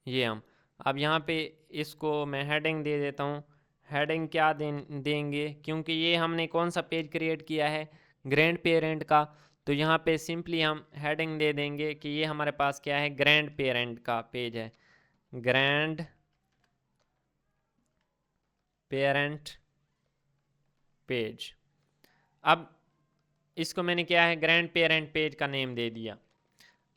ये हम अब यहाँ पे इसको मैं हेडिंग दे देता हूँ। हेडिंग क्या देंगे, क्योंकि ये हमने कौन सा पेज क्रिएट किया है, ग्रैंड पेरेंट का, तो यहाँ पे सिंपली हम हेडिंग दे देंगे कि ये हमारे पास क्या है, ग्रैंड पेरेंट का पेज है, ग्रैंड पेरेंट पेज। अब इसको मैंने क्या है, ग्रैंड पेरेंट पेज का नेम दे दिया।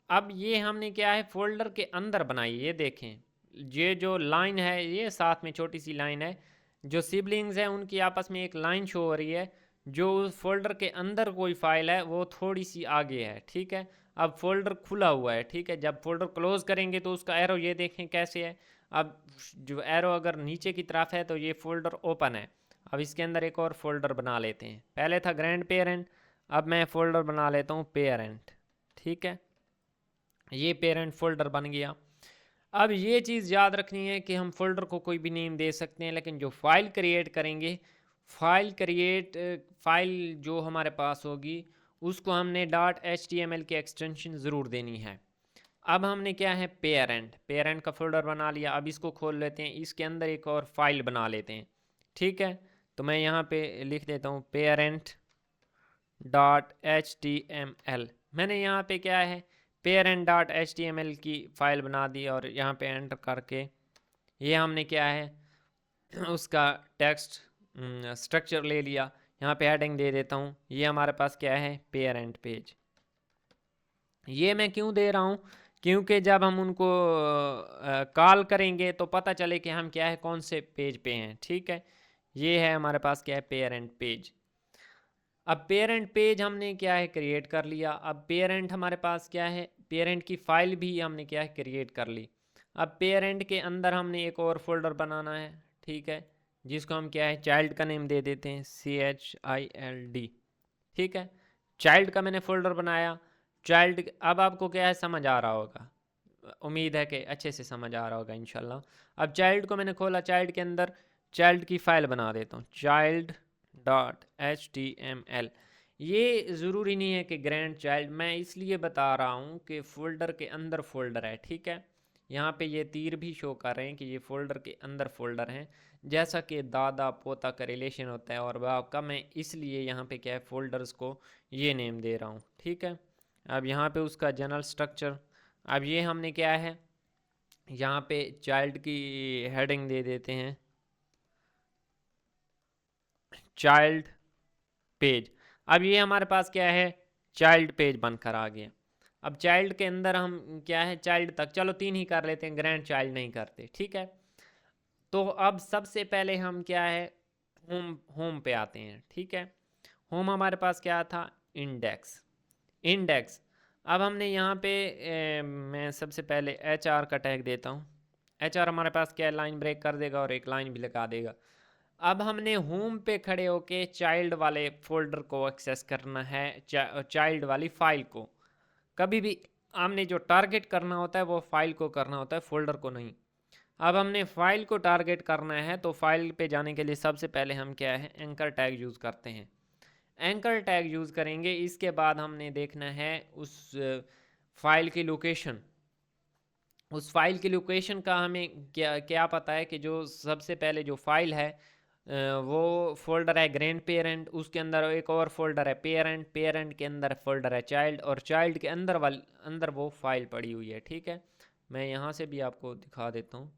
अब ये हमने क्या है, फोल्डर के अंदर बनाई, ये देखें, ये जो लाइन है, ये साथ में छोटी सी लाइन है, जो सिबलिंग्स हैं उनकी आपस में एक लाइन शो हो रही है। जो उस फोल्डर के अंदर कोई फाइल है वो थोड़ी सी आगे है, ठीक है। अब फोल्डर खुला हुआ है, ठीक है, जब फोल्डर क्लोज करेंगे तो उसका एरो ये देखें कैसे है। अब जो एरो अगर नीचे की तरफ है तो ये फोल्डर ओपन है। अब इसके अंदर एक और फोल्डर बना लेते हैं, पहले था ग्रैंड पेरेंट, अब मैं फोल्डर बना लेता हूँ पेरेंट, ठीक है, ये पेरेंट फोल्डर बन गया। अब ये चीज़ याद रखनी है कि हम फोल्डर को कोई भी नेम दे सकते हैं, लेकिन जो फाइल क्रिएट करेंगे, फाइल जो हमारे पास होगी उसको हमने .html की एक्सटेंशन ज़रूर देनी है। अब हमने क्या है, पेरेंट का फोल्डर बना लिया। अब इसको खोल लेते हैं, इसके अंदर एक और फाइल बना लेते हैं, ठीक है। तो मैं यहाँ पे लिख देता हूँ पेरेंट .html। मैंने यहाँ पे क्या है, पेरेंट डॉट HTML की फ़ाइल बना दी और यहाँ पे एंटर करके ये हमने क्या है उसका टेक्स्ट स्ट्रक्चर ले लिया। यहाँ पे हेडिंग दे देता हूँ, ये हमारे पास क्या है पेरेंट पेज। ये मैं क्यों दे रहा हूँ, क्योंकि जब हम उनको कॉल करेंगे तो पता चले कि हम क्या है कौन से पेज पे हैं। ठीक है, ये है हमारे पास क्या है पेरेंट पेज। अब पेरेंट पेज हमने क्या है क्रिएट कर लिया। अब पेरेंट हमारे पास क्या है, पेरेंट की फाइल भी हमने क्या है क्रिएट कर ली। अब पेरेंट के अंदर हमने एक और फोल्डर बनाना है, ठीक है, जिसको हम क्या है चाइल्ड का नेम दे देते हैं CHILD। ठीक है, चाइल्ड का मैंने फोल्डर बनाया। चाइल्ड, अब आपको क्या है समझ आ रहा होगा, उम्मीद है कि अच्छे से समझ आ रहा होगा इंशाल्लाह। अब चाइल्ड को मैंने खोला, चाइल्ड के अंदर चाइल्ड की फ़ाइल बना देता हूँ child.html। ये ज़रूरी नहीं है कि ग्रैंड चाइल्ड, मैं इसलिए बता रहा हूँ कि फ़ोल्डर के अंदर फ़ोल्डर है। ठीक है, यहाँ पे ये तीर भी शो कर रहे हैं कि ये फ़ोल्डर के अंदर फ़ोल्डर हैं, जैसा कि दादा पोता का रिलेशन होता है और बाप का। मैं इसलिए यहाँ पे क्या है फ़ोल्डर्स को ये नेम दे रहा हूँ। ठीक है, अब यहाँ पे उसका जनरल स्ट्रक्चर, अब ये हमने क्या है यहाँ पे चाइल्ड की हेडिंग दे देते हैं चाइल्ड पेज। अब ये हमारे पास क्या है चाइल्ड पेज बनकर आ गया। अब चाइल्ड के अंदर हम क्या है चाइल्ड तक, चलो 3 ही कर लेते हैं, ग्रैंड चाइल्ड नहीं करते। ठीक है, तो अब सबसे पहले हम क्या है होम होम पे आते हैं। ठीक है, होम हमारे पास क्या था इंडेक्स। इंडेक्स, अब हमने यहाँ पे मैं सबसे पहले HR का टैग देता हूँ। HR हमारे पास क्या है लाइन ब्रेक कर देगा और एक लाइन भी लगा देगा। अब हमने होम पे खड़े होके चाइल्ड वाले फोल्डर को एक्सेस करना है, चाइल्ड वाली फाइल को। कभी भी हमने जो टारगेट करना होता है वो फाइल को करना होता है, फोल्डर को नहीं। अब हमने फाइल को टारगेट करना है तो फाइल पे जाने के लिए सबसे पहले हम क्या है एंकर टैग यूज़ करते हैं। एंकर टैग यूज़ करेंगे, इसके बाद हमने देखना है उस फाइल की लोकेशन। उस फाइल की लोकेशन का हमें क्या क्या पता है कि जो सबसे पहले जो फाइल है वो फोल्डर है ग्रैंड पेरेंट, उसके अंदर एक और फोल्डर है पेरेंट, पेरेंट के अंदर फोल्डर है चाइल्ड और चाइल्ड के अंदर वो फाइल पड़ी हुई है। ठीक है, मैं यहाँ से भी आपको दिखा देता हूँ।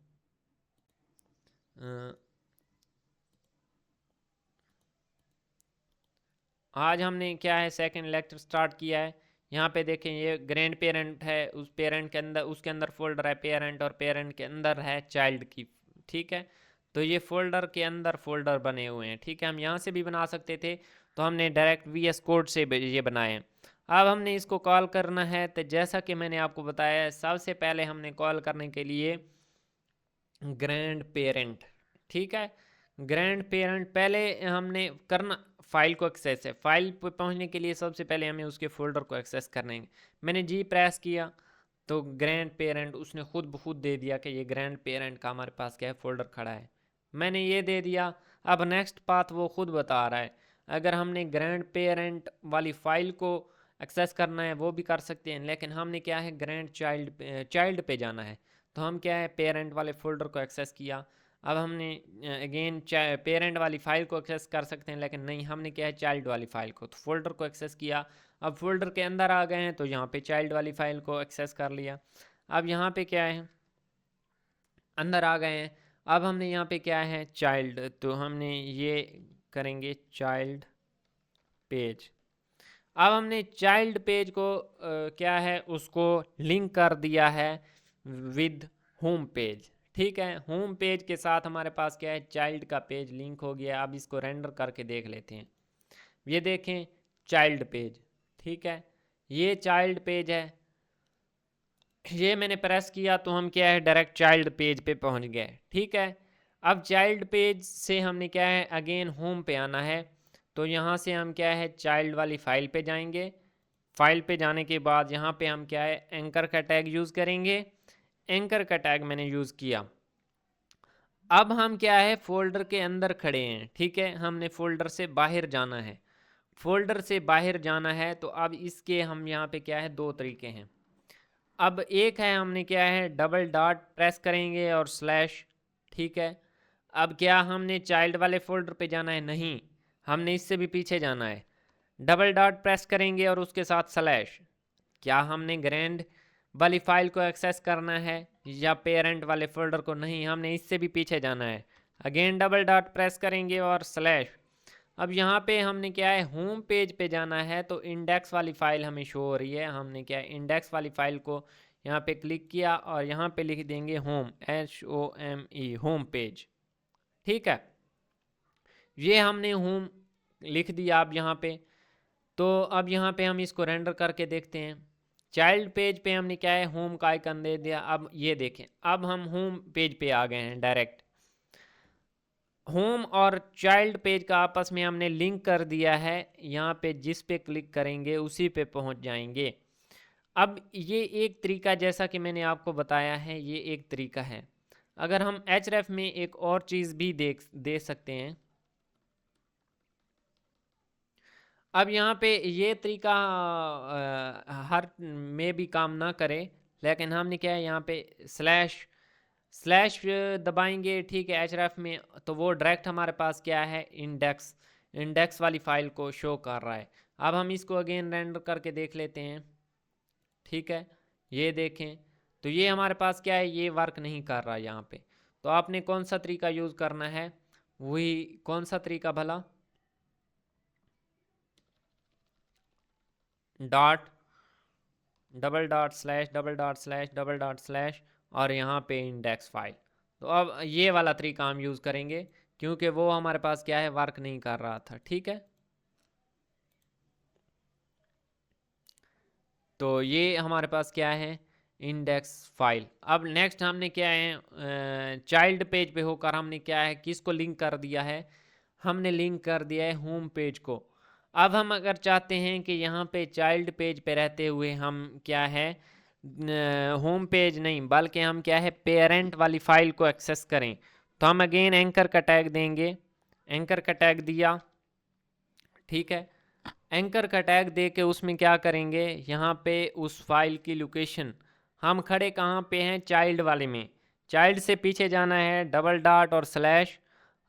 आज हमने क्या है सेकंड लेक्चर स्टार्ट किया है। यहाँ पे देखें ये ग्रैंड पेरेंट है, उस पेरेंट के अंदर उसके अंदर फोल्डर है पेरेंट और पेरेंट के अंदर है चाइल्ड की। ठीक है, तो ये फोल्डर के अंदर फोल्डर बने हुए हैं। ठीक है, हम यहाँ से भी बना सकते थे, तो हमने डायरेक्ट VS कोड से ये बनाए हैं। अब हमने इसको कॉल करना है, तो जैसा कि मैंने आपको बताया सबसे पहले हमने कॉल करने के लिए ग्रैंड पेरेंट। ठीक है, ग्रैंड पेरेंट पहले हमने करना फाइल को एक्सेस है। फाइल पे पहुंचने के लिए सबसे पहले हमें उसके फोल्डर को एक्सेस करने हैं। मैंने जी प्रेस किया तो ग्रैंड पेरेंट उसने खुद ब खुद दे दिया कि ये ग्रैंड पेरेंट का हमारे पास क्या है फोल्डर खड़ा है। मैंने ये दे दिया, अब नेक्स्ट पाथ वो खुद बता रहा है। अगर हमने ग्रैंड पेरेंट वाली फाइल को एक्सेस करना है वो भी कर सकते हैं, लेकिन हमने क्या है ग्रैंड चाइल्ड पे जाना है, तो हम क्या है पेरेंट वाले फोल्डर को एक्सेस किया। अब हमने अगेन पेरेंट वाली फ़ाइल को एक्सेस कर सकते हैं, लेकिन नहीं हमने क्या है चाइल्ड वाली फ़ाइल को, तो फोल्डर को एक्सेस किया। अब फोल्डर के अंदर आ गए हैं तो यहाँ पे चाइल्ड वाली फ़ाइल को एक्सेस कर लिया। अब यहाँ पे क्या है अंदर आ गए हैं। अब हमने यहाँ पे क्या है चाइल्ड, तो हमने ये करेंगे चाइल्ड पेज। अब हमने चाइल्ड पेज को क्या है उसको लिंक कर दिया है विद होम पेज। ठीक है, होम पेज के साथ हमारे पास क्या है चाइल्ड का पेज लिंक हो गया। अब इसको रेंडर करके देख लेते हैं। ये देखें चाइल्ड पेज। ठीक है, ये चाइल्ड पेज है, ये मैंने प्रेस किया तो हम क्या है डायरेक्ट चाइल्ड पेज पे पहुंच गए। ठीक है, अब चाइल्ड पेज से हमने क्या है अगेन होम पे आना है, तो यहाँ से हम क्या है चाइल्ड वाली फ़ाइल पे जाएंगे। फाइल पे जाने के बाद यहाँ पे हम क्या है एंकर का टैग यूज़ करेंगे। एंकर का टैग मैंने यूज़ किया। अब हम क्या है फोल्डर के अंदर खड़े हैं। ठीक है, हमने फोल्डर से बाहर जाना है। फोल्डर से बाहर जाना है तो अब इसके हम यहाँ पे क्या है दो तरीके हैं। अब एक है हमने क्या है डबल डॉट प्रेस करेंगे और स्लैश। ठीक है, अब क्या हमने चाइल्ड वाले फोल्डर पे जाना है, नहीं, हमने इससे भी पीछे जाना है। डबल डॉट प्रेस करेंगे और उसके साथ स्लैश। क्या हमने ग्रैंड वाली फाइल को एक्सेस करना है या पेरेंट वाले फोल्डर को? नहीं, हमने इससे भी पीछे जाना है। अगेन डबल डॉट प्रेस करेंगे और स्लैश। अब यहाँ पे हमने क्या है, होम पेज पे जाना है, तो इंडेक्स वाली फाइल हमें शो हो रही है। हमने क्या है, इंडेक्स वाली फाइल को यहाँ पे क्लिक किया और यहाँ पे लिख देंगे होम, HOME, होम पेज। ठीक है, ये हमने होम लिख दिया। अब यहाँ पे तो अब यहाँ पे हम इसको रेंडर करके देखते हैं। चाइल्ड पेज पे हमने क्या है, होम का आइकन दे दिया। अब ये देखें, अब हम होम पेज पे आ गए हैं। डायरेक्ट होम और चाइल्ड पेज का आपस में हमने लिंक कर दिया है। यहाँ पे जिस पे क्लिक करेंगे उसी पे पहुँच जाएंगे। अब ये एक तरीका, जैसा कि मैंने आपको बताया है, ये एक तरीका है। अगर हम href में एक और चीज़ भी दे सकते हैं। अब यहाँ पे ये तरीका हर में भी काम ना करे, लेकिन हमने क्या है, यहाँ पे स्लैश दबाएंगे, ठीक है, href में, तो वो डायरेक्ट हमारे पास क्या है, इंडेक्स वाली फाइल को शो कर रहा है। अब हम इसको अगेन रेंडर करके देख लेते हैं। ठीक है, ये देखें, तो ये हमारे पास क्या है, ये वर्क नहीं कर रहा यहाँ पे। तो आपने कौन सा तरीका यूज़ करना है, वही कौन सा तरीका भला, dot double dot slash double dot slash double dot slash और यहाँ पे इंडेक्स फाइल। तो अब ये वाला तरीका हम यूज़ करेंगे, क्योंकि वो हमारे पास क्या है, वर्क नहीं कर रहा था। ठीक है, तो ये हमारे पास क्या है, इंडेक्स फाइल। अब नेक्स्ट हमने क्या है, चाइल्ड पेज पे होकर हमने क्या है, किसको लिंक कर दिया है, हमने लिंक कर दिया है होम पेज को। अब हम अगर चाहते हैं कि यहाँ पे चाइल्ड पेज पे रहते हुए हम क्या है, होम पेज नहीं बल्कि हम क्या है, पेरेंट वाली फाइल को एक्सेस करें, तो हम अगेन एंकर का टैग देंगे। एंकर का टैग दिया, ठीक है, एंकर का टैग दे के उसमें क्या करेंगे, यहाँ पे उस फाइल की लोकेशन, हम खड़े कहाँ पे हैं, चाइल्ड वाले में। चाइल्ड से पीछे जाना है, डबल डॉट और स्लैश।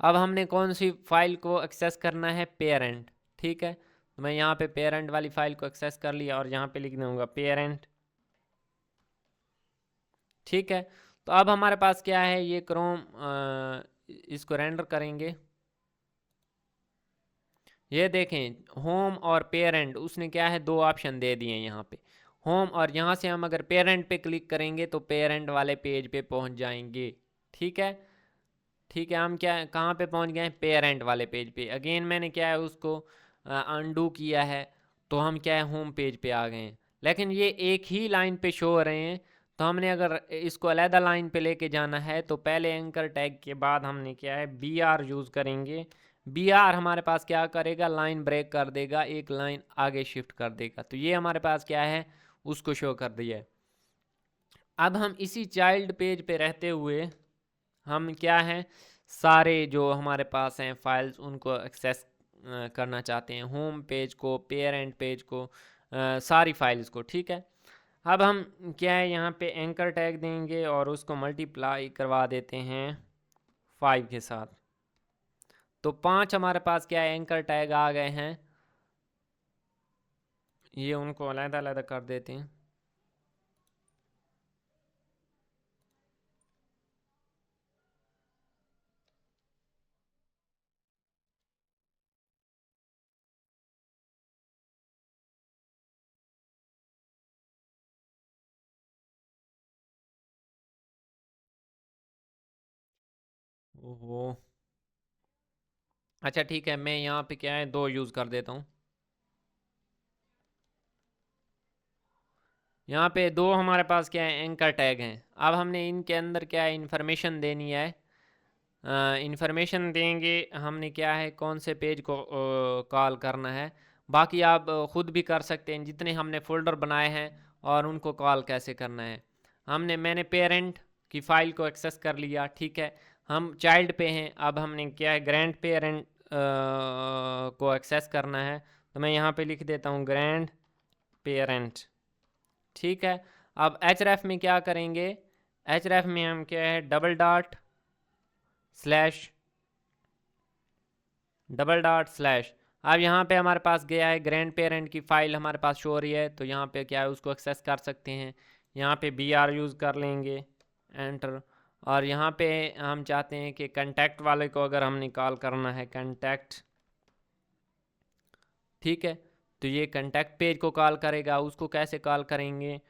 अब हमने कौन सी फाइल को एक्सेस करना है, पेरेंट। ठीक है, तो मैं यहाँ पे पेरेंट वाली फाइल को एक्सेस कर लिया और यहाँ पे लिख दूँगा पेरेंट। ठीक है, तो अब हमारे पास क्या है, ये क्रोम, इसको रेंडर करेंगे। ये देखें, होम और पेरेंट, उसने क्या है, दो ऑप्शन दे दिए यहाँ पे, होम, और यहाँ से हम अगर पेरेंट पे क्लिक करेंगे तो पेरेंट वाले पेज पे पहुँच जाएंगे। ठीक है, ठीक है, हम क्या कहाँ पे पहुँच गए, पेरेंट वाले पेज पे। अगेन मैंने क्या है, उसको अनडू किया है, तो हम क्या है, होम पेज पे आ गए हैं। लेकिन ये एक ही लाइन पे शो हो रहे हैं, तो हमने अगर इसको अलहदा लाइन पे लेके जाना है तो पहले एंकर टैग के बाद हमने क्या है, BR यूज़ करेंगे। BR हमारे पास क्या करेगा, लाइन ब्रेक कर देगा, एक लाइन आगे शिफ्ट कर देगा। तो ये हमारे पास क्या है, उसको शो कर दिया है। अब हम इसी चाइल्ड पेज पे रहते हुए हम क्या है, सारे जो हमारे पास हैं फाइल्स उनको एक्सेस करना चाहते हैं, होम पेज को, पेरेंट पेज को, सारी फाइल्स को। ठीक है, अब हम क्या है, यहाँ पे एंकर टैग देंगे और उसको मल्टीप्लाई करवा देते हैं 5 के साथ। तो 5 हमारे पास क्या है, एंकर टैग आ गए हैं। ये उनको अलग अलग कर देते हैं। ओहो, अच्छा ठीक है, मैं यहाँ पे क्या है, दो यूज़ कर देता हूँ। यहाँ पे दो हमारे पास क्या है, एंकर टैग हैं। अब हमने इनके अंदर क्या है, इन्फॉर्मेशन देनी है। इन्फॉर्मेशन देंगे हमने क्या है, कौन से पेज को कॉल करना है। बाकी आप ख़ुद भी कर सकते हैं, जितने हमने फ़ोल्डर बनाए हैं और उनको कॉल कैसे करना है। मैंने पेरेंट की फ़ाइल को एक्सेस कर लिया। ठीक है, हम चाइल्ड पे हैं, अब हमने क्या है, ग्रैंड पेरेंट को एक्सेस करना है। तो मैं यहाँ पे लिख देता हूँ ग्रैंड पेरेंट। ठीक है, अब href में क्या करेंगे, href में हम क्या है, डबल डॉट स्लैश अब यहाँ पे हमारे पास गया है ग्रैंड पेरेंट की फ़ाइल हमारे पास शो हो रही है, तो यहाँ पे क्या है उसको एक्सेस कर सकते हैं। यहाँ पे BR यूज़ कर लेंगे, एंटर। और यहाँ पे हम चाहते हैं कि कंटेक्ट वाले को अगर हमने कॉल करना है, कंटेक्ट, ठीक है, तो ये कंटेक्ट पेज को कॉल करेगा। उसको कैसे कॉल करेंगे,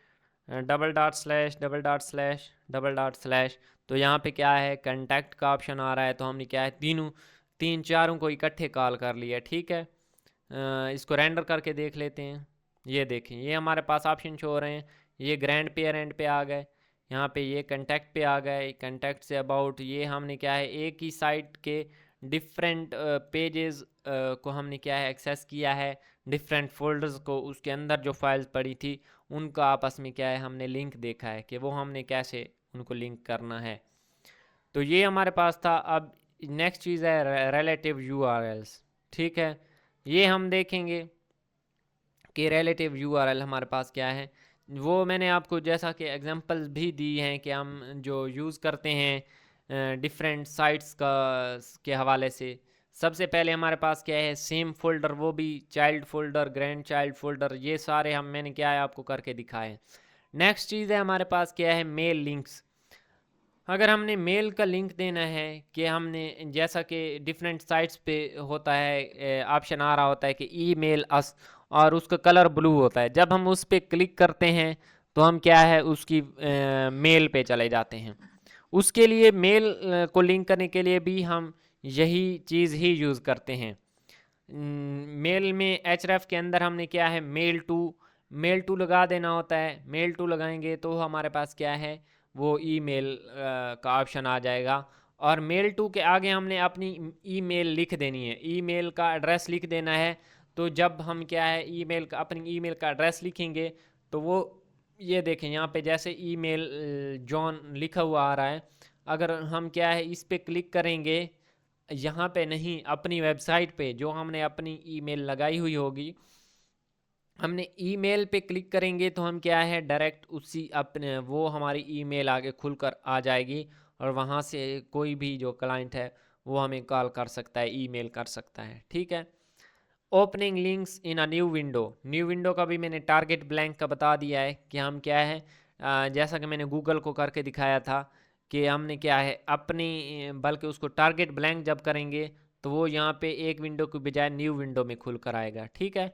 double dot slash double dot slash double dot slash. तो यहाँ पे क्या है कंटेक्ट का ऑप्शन आ रहा है, तो हमने क्या है तीन चारों को इकट्ठे कॉल कर लिया, ठीक है। इसको रेंडर करके देख लेते हैं। ये देखें, ये हमारे पास ऑप्शन शो हो रहे हैं। ये ग्रैंड पेरेंट पे आ गए, यहाँ पे ये कंटेक्ट पे आ गए, कंटेक्ट से अबाउट, ये हमने क्या है एक ही साइट के डिफरेंट पेजेस को हमने क्या है एक्सेस किया है, डिफरेंट फोल्डर्स को, उसके अंदर जो फाइल्स पड़ी थी उनका आपस में क्या है हमने लिंक देखा है कि वो हमने कैसे उनको लिंक करना है। तो ये हमारे पास था। अब नेक्स्ट चीज़ है रिलेटिव URLs, ठीक है। ये हम देखेंगे कि रिलेटिव URL हमारे पास क्या है। वो मैंने आपको जैसा कि एग्जांपल्स भी दी हैं कि हम जो यूज़ करते हैं डिफरेंट साइट्स का के हवाले से। सबसे पहले हमारे पास क्या है सेम फोल्डर, वो भी child folder, grand child folder, ये सारे मैंने क्या है आपको करके दिखाए। नेक्स्ट चीज़ है हमारे पास क्या है मेल लिंक्स। अगर हमने मेल का लिंक देना है कि हमने जैसा कि डिफरेंट साइट्स पे होता है ऑप्शन आ रहा होता है कि ईमेल अस, और उसका कलर ब्लू होता है। जब हम उस पर क्लिक करते हैं तो हम क्या है उसकी मेल पे चले जाते हैं। उसके लिए मेल को लिंक करने के लिए भी हम यही चीज़ ही यूज़ करते हैं। मेल में href के अंदर हमने क्या है मेल टू लगा देना होता है। मेल टू लगाएंगे तो हमारे पास क्या है वो ईमेल का ऑप्शन आ जाएगा। और मेल टू के आगे हमने अपनी ईमेल लिख देनी है, ईमेल का एड्रेस लिख देना है। तो जब हम क्या है अपनी ईमेल का एड्रेस लिखेंगे तो वो ये देखें यहाँ पे जैसे ईमेल जॉन लिखा हुआ आ रहा है। अगर हम क्या है इस पे क्लिक करेंगे, यहाँ पे नहीं, अपनी वेबसाइट पे जो हमने अपनी ईमेल लगाई हुई होगी, हमने ईमेल पे क्लिक करेंगे तो हम क्या है डायरेक्ट उसी अपने वो हमारी ईमेल आगे खुलकर आ जाएगी, और वहाँ से कोई भी जो क्लाइंट है वो हमें कॉल कर सकता है, ईमेल कर सकता है, ठीक है। Opening links in a new window का भी मैंने टारगेट ब्लैंक का बता दिया है कि हम क्या है जैसा कि मैंने गूगल को करके दिखाया था कि हमने क्या है अपनी बल्कि उसको टारगेट ब्लैंक जब करेंगे तो वो यहाँ पे एक विंडो की बजाय न्यू विंडो में खुल कर आएगा, ठीक है।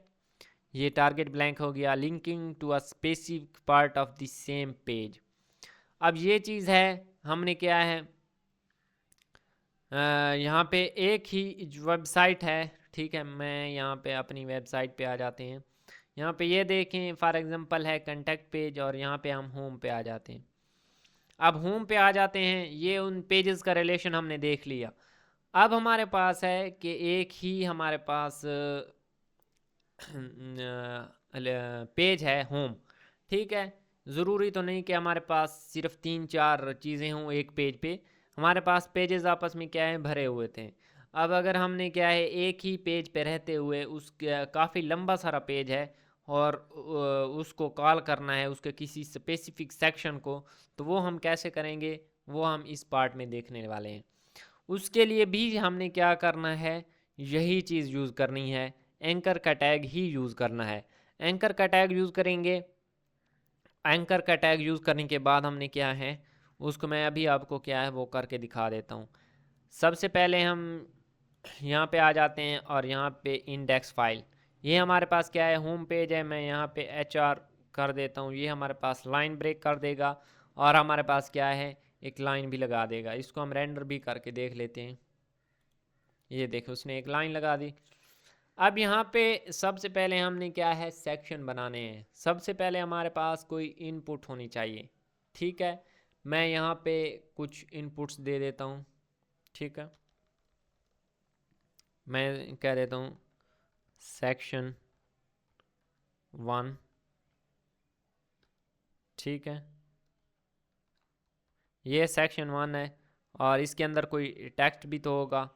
ये टारगेट ब्लैंक हो गया। Linking to a specific part of the same page. अब ये चीज़ है हमने क्या है यहाँ पे एक ही वेबसाइट है, ठीक है। मैं यहाँ पे अपनी वेबसाइट पे आ जाते हैं। यहाँ पे ये देखें फॉर एग्जांपल है कंटेक्ट पेज, और यहाँ पे हम होम पे आ जाते हैं। अब होम पे आ जाते हैं, ये उन पेजेस का रिलेशन हमने देख लिया। अब हमारे पास है कि एक ही हमारे पास पेज है होम, ठीक है। ज़रूरी तो नहीं कि हमारे पास सिर्फ 3-4 चीज़ें हों एक पेज पे। हमारे पास पेजेस आपस में क्या है भरे हुए थे। अब अगर हमने क्या है एक ही पेज पे रहते हुए उसके काफ़ी लंबा सारा पेज है और उसको कॉल करना है उसके किसी स्पेसिफिक सेक्शन को, तो वो हम कैसे करेंगे वो हम इस पार्ट में देखने वाले हैं। उसके लिए भी हमने क्या करना है, यही चीज़ यूज़ करनी है, एंकर का टैग ही यूज़ करना है। एंकर का टैग यूज़ करेंगे। एंकर का टैग यूज़ करने के बाद हमने क्या है उसको मैं अभी आपको क्या है वो करके दिखा देता हूँ। सबसे पहले हम यहाँ पे आ जाते हैं और यहाँ पे इंडेक्स फाइल, ये हमारे पास क्या है होम पेज है। मैं यहाँ पे HR कर देता हूँ, ये हमारे पास लाइन ब्रेक कर देगा और हमारे पास क्या है एक लाइन भी लगा देगा। इसको हम रेंडर भी करके देख लेते हैं। ये देखो उसने एक लाइन लगा दी। अब यहाँ पे सबसे पहले हमने क्या है सेक्शन बनाने हैं। सबसे पहले हमारे पास कोई इनपुट होनी चाहिए, ठीक है। मैं यहाँ पे कुछ इनपुट्स दे देता हूँ, ठीक है। मैं कह देता हूँ सेक्शन 1, ठीक है। ये सेक्शन 1 है और इसके अंदर कोई टेक्स्ट भी तो होगा,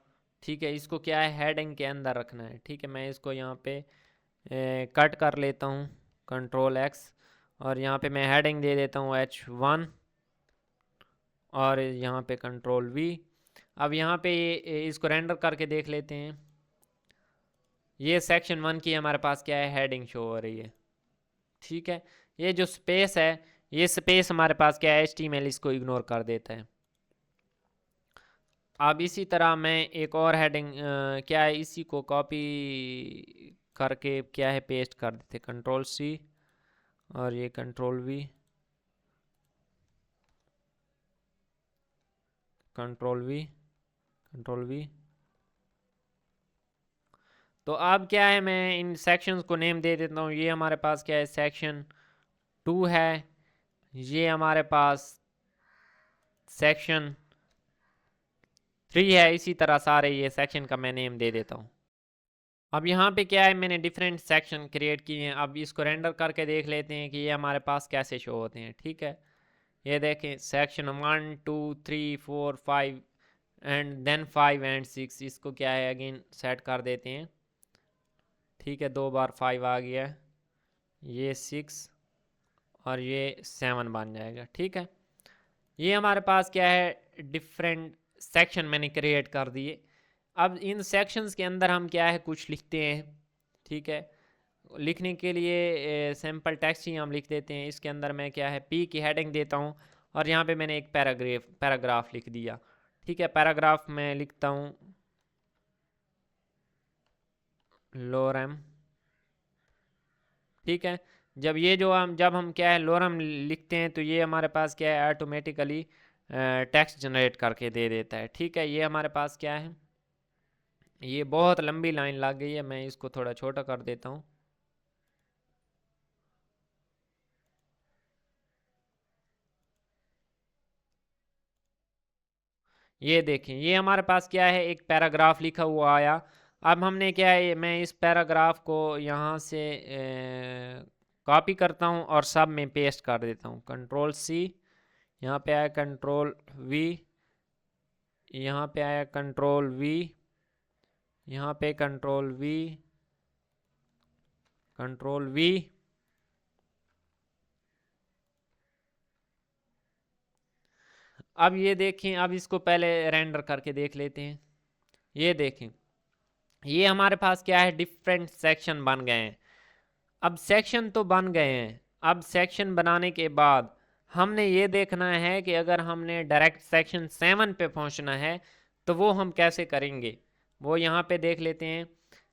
ठीक है। इसको क्या है हेडिंग के अंदर रखना है, ठीक है। मैं इसको यहाँ पे कट कर लेता हूँ Ctrl+X, और यहाँ पे मैं हेडिंग दे देता हूँ H1 और यहाँ पे Ctrl+V। अब यहाँ पे ये इसको रेंडर करके देख लेते हैं। ये सेक्शन 1 की हमारे पास क्या है, हेडिंग शो हो रही है। ठीक है, ये जो स्पेस है, ये स्पेस हमारे पास क्या है, HTML इसको इग्नोर कर देता है। अब इसी तरह मैं एक और हेडिंग क्या है, इसी को कॉपी करके क्या है पेस्ट कर देते, Ctrl+C और ये Ctrl+V, Ctrl+V, Ctrl+V। तो अब क्या है, मैं इन सेक्शंस को नेम दे देता हूँ। ये हमारे पास क्या है, सेक्शन 2 है, ये हमारे पास सेक्शन 3 है। इसी तरह सारे ये सेक्शन का मैं नेम दे देता हूँ। अब यहाँ पे क्या है, मैंने डिफरेंट सेक्शन क्रिएट किए हैं। अब इसको रेंडर करके देख लेते हैं कि ये हमारे पास कैसे शो होते हैं। ठीक है, ये देखें, सेक्शन 1 2 3 4 5 एंड देन 5 एंड 6, इसको क्या है अगेन सेट कर देते हैं। ठीक है, 2 बार 5 आ गया, ये 6 और ये 7 बन जाएगा। ठीक है, ये हमारे पास क्या है, डिफरेंट सेक्शन मैंने क्रिएट कर दिए। अब इन सेक्शंस के अंदर हम क्या है कुछ लिखते हैं। ठीक है, लिखने के लिए सैम्पल टेक्स्ट ही हम लिख देते हैं। इसके अंदर मैं क्या है, पी की हेडिंग देता हूँ और यहाँ पे मैंने एक पैराग्राफ लिख दिया। ठीक है, पैराग्राफ में लिखता हूँ लोरम। ठीक है, जब हम क्या है लोरम लिखते हैं तो ये हमारे पास क्या है ऑटोमेटिकली टेक्स्ट जनरेट करके दे देता है। ठीक है, ये हमारे पास क्या है, ये बहुत लंबी लाइन लग गई है, मैं इसको थोड़ा छोटा कर देता हूँ। ये देखें, ये हमारे पास क्या है, एक पैराग्राफ लिखा हुआ आया। अब हमने क्या है, मैं इस पैराग्राफ को यहाँ से कॉपी करता हूँ और सब में पेस्ट कर देता हूँ। Ctrl+C, यहाँ पे आया Ctrl+V, यहाँ पे आया Ctrl+V, यहाँ पे Ctrl+V, Ctrl+V। अब ये देखें, अब इसको पहले रेंडर करके देख लेते हैं। ये देखें, ये हमारे पास क्या है, डिफरेंट सेक्शन बन गए हैं। अब सेक्शन तो बन गए हैं, अब सेक्शन बनाने के बाद हमने ये देखना है कि अगर हमने डायरेक्ट सेक्शन 7 पे पहुंचना है तो वो हम कैसे करेंगे, वो यहाँ पे देख लेते हैं।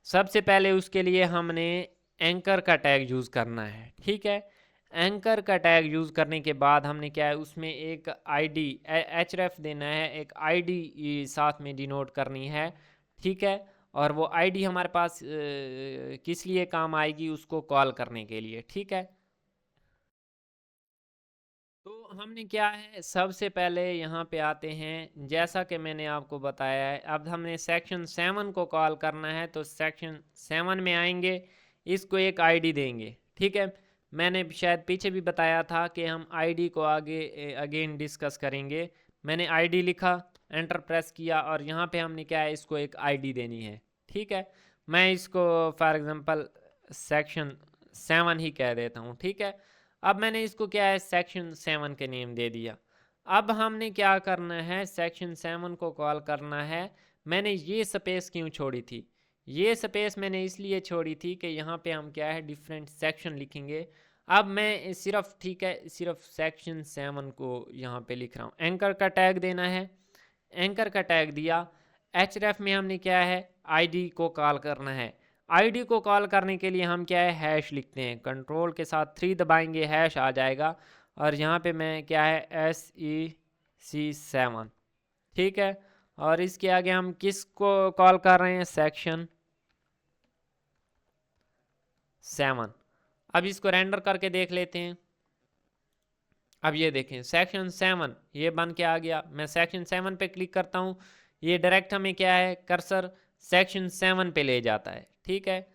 सबसे पहले उसके लिए हमने एंकर का टैग यूज़ करना है। ठीक है, एंकर का टैग यूज़ करने के बाद हमने क्या है, उसमें एक आईडी href देना है, एक आईडी साथ में डिनोट करनी है। ठीक है, और वो आईडी हमारे पास किस लिए काम आएगी, उसको कॉल करने के लिए। ठीक है, तो हमने क्या है, सबसे पहले यहाँ पे आते हैं, जैसा कि मैंने आपको बताया है। अब हमने सेक्शन 7 को कॉल करना है, तो सेक्शन 7 में आएंगे, इसको एक आईडी देंगे। ठीक है, मैंने शायद पीछे भी बताया था कि हम आईडी को आगे अगेन डिस्कस करेंगे। मैंने आईडी लिखा, एंटर प्रेस किया और यहाँ पे हमने क्या है, इसको एक आईडी देनी है। ठीक है, मैं इसको फॉर एग्जांपल सेक्शन 7 ही कह देता हूँ। ठीक है, अब मैंने इसको क्या है, सेक्शन 7 के नेम दे दिया। अब हमने क्या करना है, सेक्शन 7 को कॉल करना है। मैंने ये स्पेस क्यों छोड़ी थी, ये स्पेस मैंने इसलिए छोड़ी थी कि यहाँ पे हम क्या है, डिफरेंट सेक्शन लिखेंगे। अब मैं सिर्फ, ठीक है, सिर्फ सेक्शन 7 को यहाँ पे लिख रहा हूँ। एंकर का टैग देना है, एंकर का टैग दिया। href में हमने क्या है, आईडी को कॉल करना है। आईडी को कॉल करने के लिए हम क्या है, हैश लिखते हैं, कंट्रोल के साथ 3 दबाएंगे, हैश आ जाएगा। और यहाँ पे मैं क्या है, SEC7। ठीक है, और इसके आगे हम किसको कॉल कर रहे हैं, सेक्शन 7। अब इसको रेंडर करके देख लेते हैं। अब ये देखें, सेक्शन 7 ये बन के आ गया। मैं सेक्शन 7 पे क्लिक करता हूँ, ये डायरेक्ट हमें क्या है, कर्सर सेक्शन 7 पे ले जाता है। ठीक है,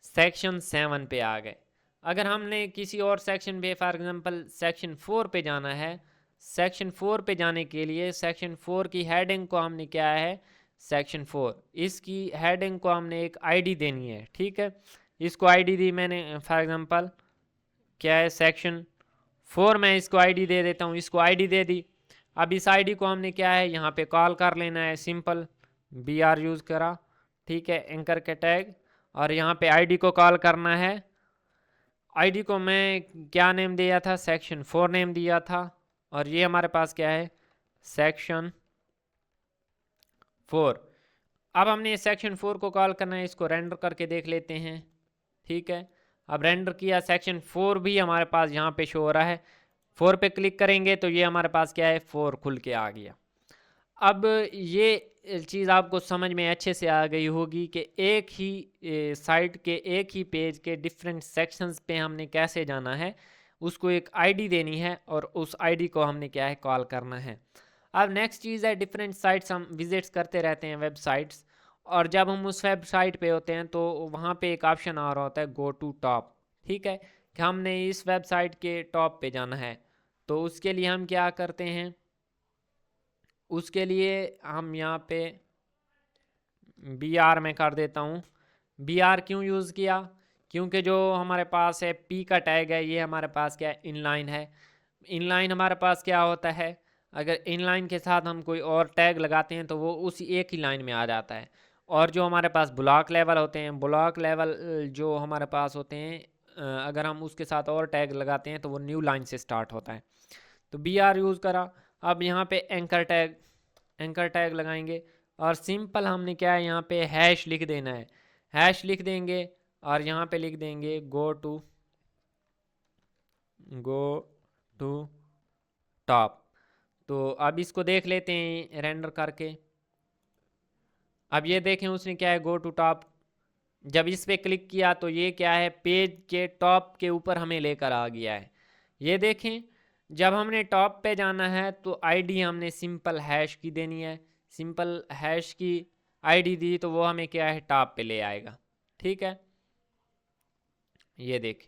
सेक्शन 7 पे आ गए। अगर हमने किसी और सेक्शन पे, फॉर एग्जांपल सेक्शन 4 पे जाना है, सेक्शन 4 पे जाने के लिए सेक्शन 4 की हेडिंग को हमने क्या है, सेक्शन 4, इसकी हेडिंग को हमने एक आईडी देनी है। ठीक है, इसको आईडी दी मैंने, फॉर एग्जांपल क्या है, सेक्शन 4 में इसको आईडी दे देता हूँ, इसको आईडी दे दी। अब इस आईडी को हमने क्या है, यहाँ पे कॉल कर लेना है, सिंपल BR यूज़ करा। ठीक है, एंकर के टैग, और यहाँ पे आईडी को कॉल करना है। आईडी को मैं क्या नेम दिया था, सेक्शन 4 नेम दिया था, और ये हमारे पास क्या है, सेक्शन 4। अब हमने सेक्शन 4 को कॉल करना है, इसको रेंडर करके देख लेते हैं। ठीक है, अब रेंडर किया, सेक्शन 4 भी हमारे पास यहाँ पे शो हो रहा है। 4 पे क्लिक करेंगे तो ये हमारे पास क्या है, 4 खुल के आ गया। अब ये चीज़ आपको समझ में अच्छे से आ गई होगी कि एक ही साइट के एक ही पेज के डिफरेंट सेक्शंस पे हमने कैसे जाना है, उसको एक आईडी देनी है और उस आईडी को हमने क्या है, कॉल करना है। अब नेक्स्ट चीज़ है, डिफरेंट साइट्स हम विजिट्स करते रहते हैं, वेबसाइट्स, और जब हम उस वेबसाइट पे होते हैं तो वहाँ पे एक ऑप्शन आ रहा होता है गो टू टॉप। ठीक है, कि हमने इस वेबसाइट के टॉप पे जाना है। तो उसके लिए हम क्या करते हैं, उसके लिए हम यहाँ पे बी आर में कर देता हूँ। बी आर क्यों यूज़ किया, क्योंकि जो हमारे पास है पी का टैग है, ये हमारे पास क्या है, इनलाइन है। इनलाइन हमारे पास क्या होता है, अगर इनलाइन के साथ हम कोई और टैग लगाते हैं तो वो उसी एक ही लाइन में आ जाता है। और जो हमारे पास ब्लॉक लेवल होते हैं, ब्लॉक लेवल जो हमारे पास होते हैं, अगर हम उसके साथ और टैग लगाते हैं तो वो न्यू लाइन से स्टार्ट होता है। तो बी आर यूज़ करा। अब यहाँ पे एंकर टैग लगाएंगे, और सिंपल हमने क्या है, यहाँ पे हैश लिख देना है। हैश लिख देंगे और यहाँ पे लिख देंगे गो टू टॉप। तो अब इसको देख लेते हैं रेंडर करके। अब ये देखें उसने क्या है, गो टू टॉप। जब इस पे क्लिक किया तो ये क्या है, पेज के टॉप के ऊपर हमें लेकर आ गया है। ये देखें, जब हमने टॉप पे जाना है तो आईडी हमने सिंपल हैश की देनी है। सिंपल हैश की आईडी दी तो वो हमें क्या है, टॉप पे ले आएगा। ठीक है, ये देखें।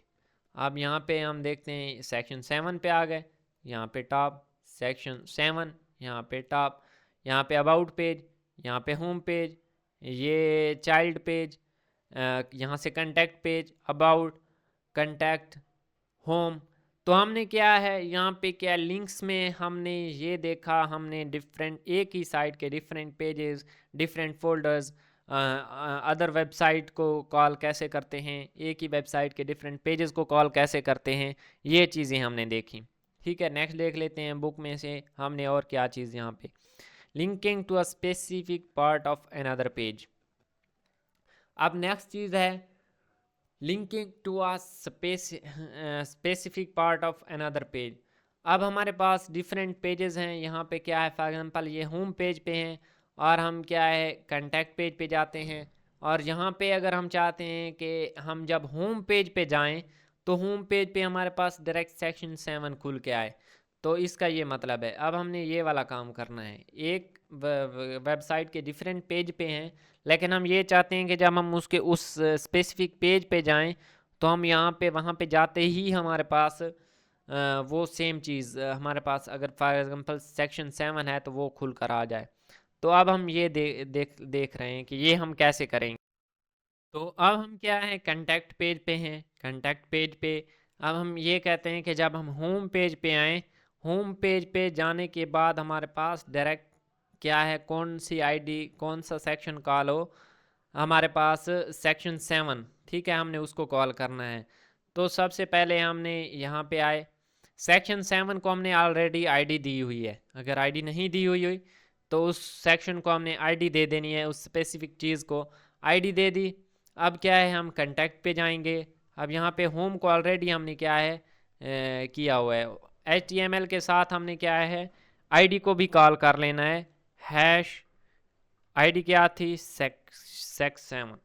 अब यहाँ पे हम देखते हैं सेक्शन 7 पे आ गए, यहाँ पे टॉप, सेक्शन 7, यहाँ पे टॉप, यहाँ पे अबाउट पेज, यहाँ पे होम पेज, ये चाइल्ड पेज, यहाँ से contact page, about, contact, home. तो हमने क्या है, यहाँ पे क्या लिंक्स में हमने ये देखा, हमने डिफरेंट एक ही साइट के different pages, different folders, other website को कॉल कैसे करते हैं, एक ही वेबसाइट के डिफरेंट पेजेस को कॉल कैसे करते हैं, ये चीज़ें हमने देखी। ठीक है, नेक्स्ट देख लेते हैं बुक में से हमने और क्या चीज़ यहाँ पे, linking to a specific part of another page. अब नेक्स्ट चीज़ है linking to a specific part of another page. अब हमारे पास डिफरेंट पेजेस हैं, यहाँ पे क्या है, फॉर एग्जांपल ये होम पेज पे हैं, और हम क्या है, कंटेक्ट पेज पे जाते हैं। और यहाँ पे अगर हम चाहते हैं कि हम जब होम पेज पे जाएं तो होम पेज पे हमारे पास डायरेक्ट सेक्शन 7 खुल के आए। तो इसका ये मतलब है, अब हमने ये वाला काम करना है, एक वेबसाइट के डिफरेंट पेज पे हैं, लेकिन हम ये चाहते हैं कि जब हम उसके उस स्पेसिफिक पेज पे जाएं तो हम यहाँ पे वहाँ पे जाते ही हमारे पास वो सेम चीज़ हमारे पास, अगर फॉर एग्जांपल सेक्शन 7 है तो वो खुल कर आ जाए। तो अब हम ये देख रहे हैं कि ये हम कैसे करेंगे। तो अब हम क्या है, कंटेक्ट पेज पे हैं, कंटेक्ट पेज पे अब हम ये कहते हैं कि जब हम होम पेज पे आएँ, होम पेज पे जाने के बाद हमारे पास डायरेक्ट क्या है, कौन सी आईडी, कौन सा सेक्शन कॉल हो, हमारे पास सेक्शन 7। ठीक है, हमने उसको कॉल करना है। तो सबसे पहले हमने यहाँ पे आए, सेक्शन 7 को हमने ऑलरेडी आईडी दी हुई है। अगर आईडी नहीं दी हुई तो उस सेक्शन को हमने आईडी दे देनी है, उस स्पेसिफिक चीज़ को आईडी दे दी। अब क्या है, हम कंटेक्ट पे जाएंगे। अब यहाँ पे होम को ऑलरेडी हमने क्या है, किया हुआ है। HTML के साथ हमने क्या है, आईडी को भी कॉल कर लेना है। हैश आईडी क्या थी, सेक्स 7।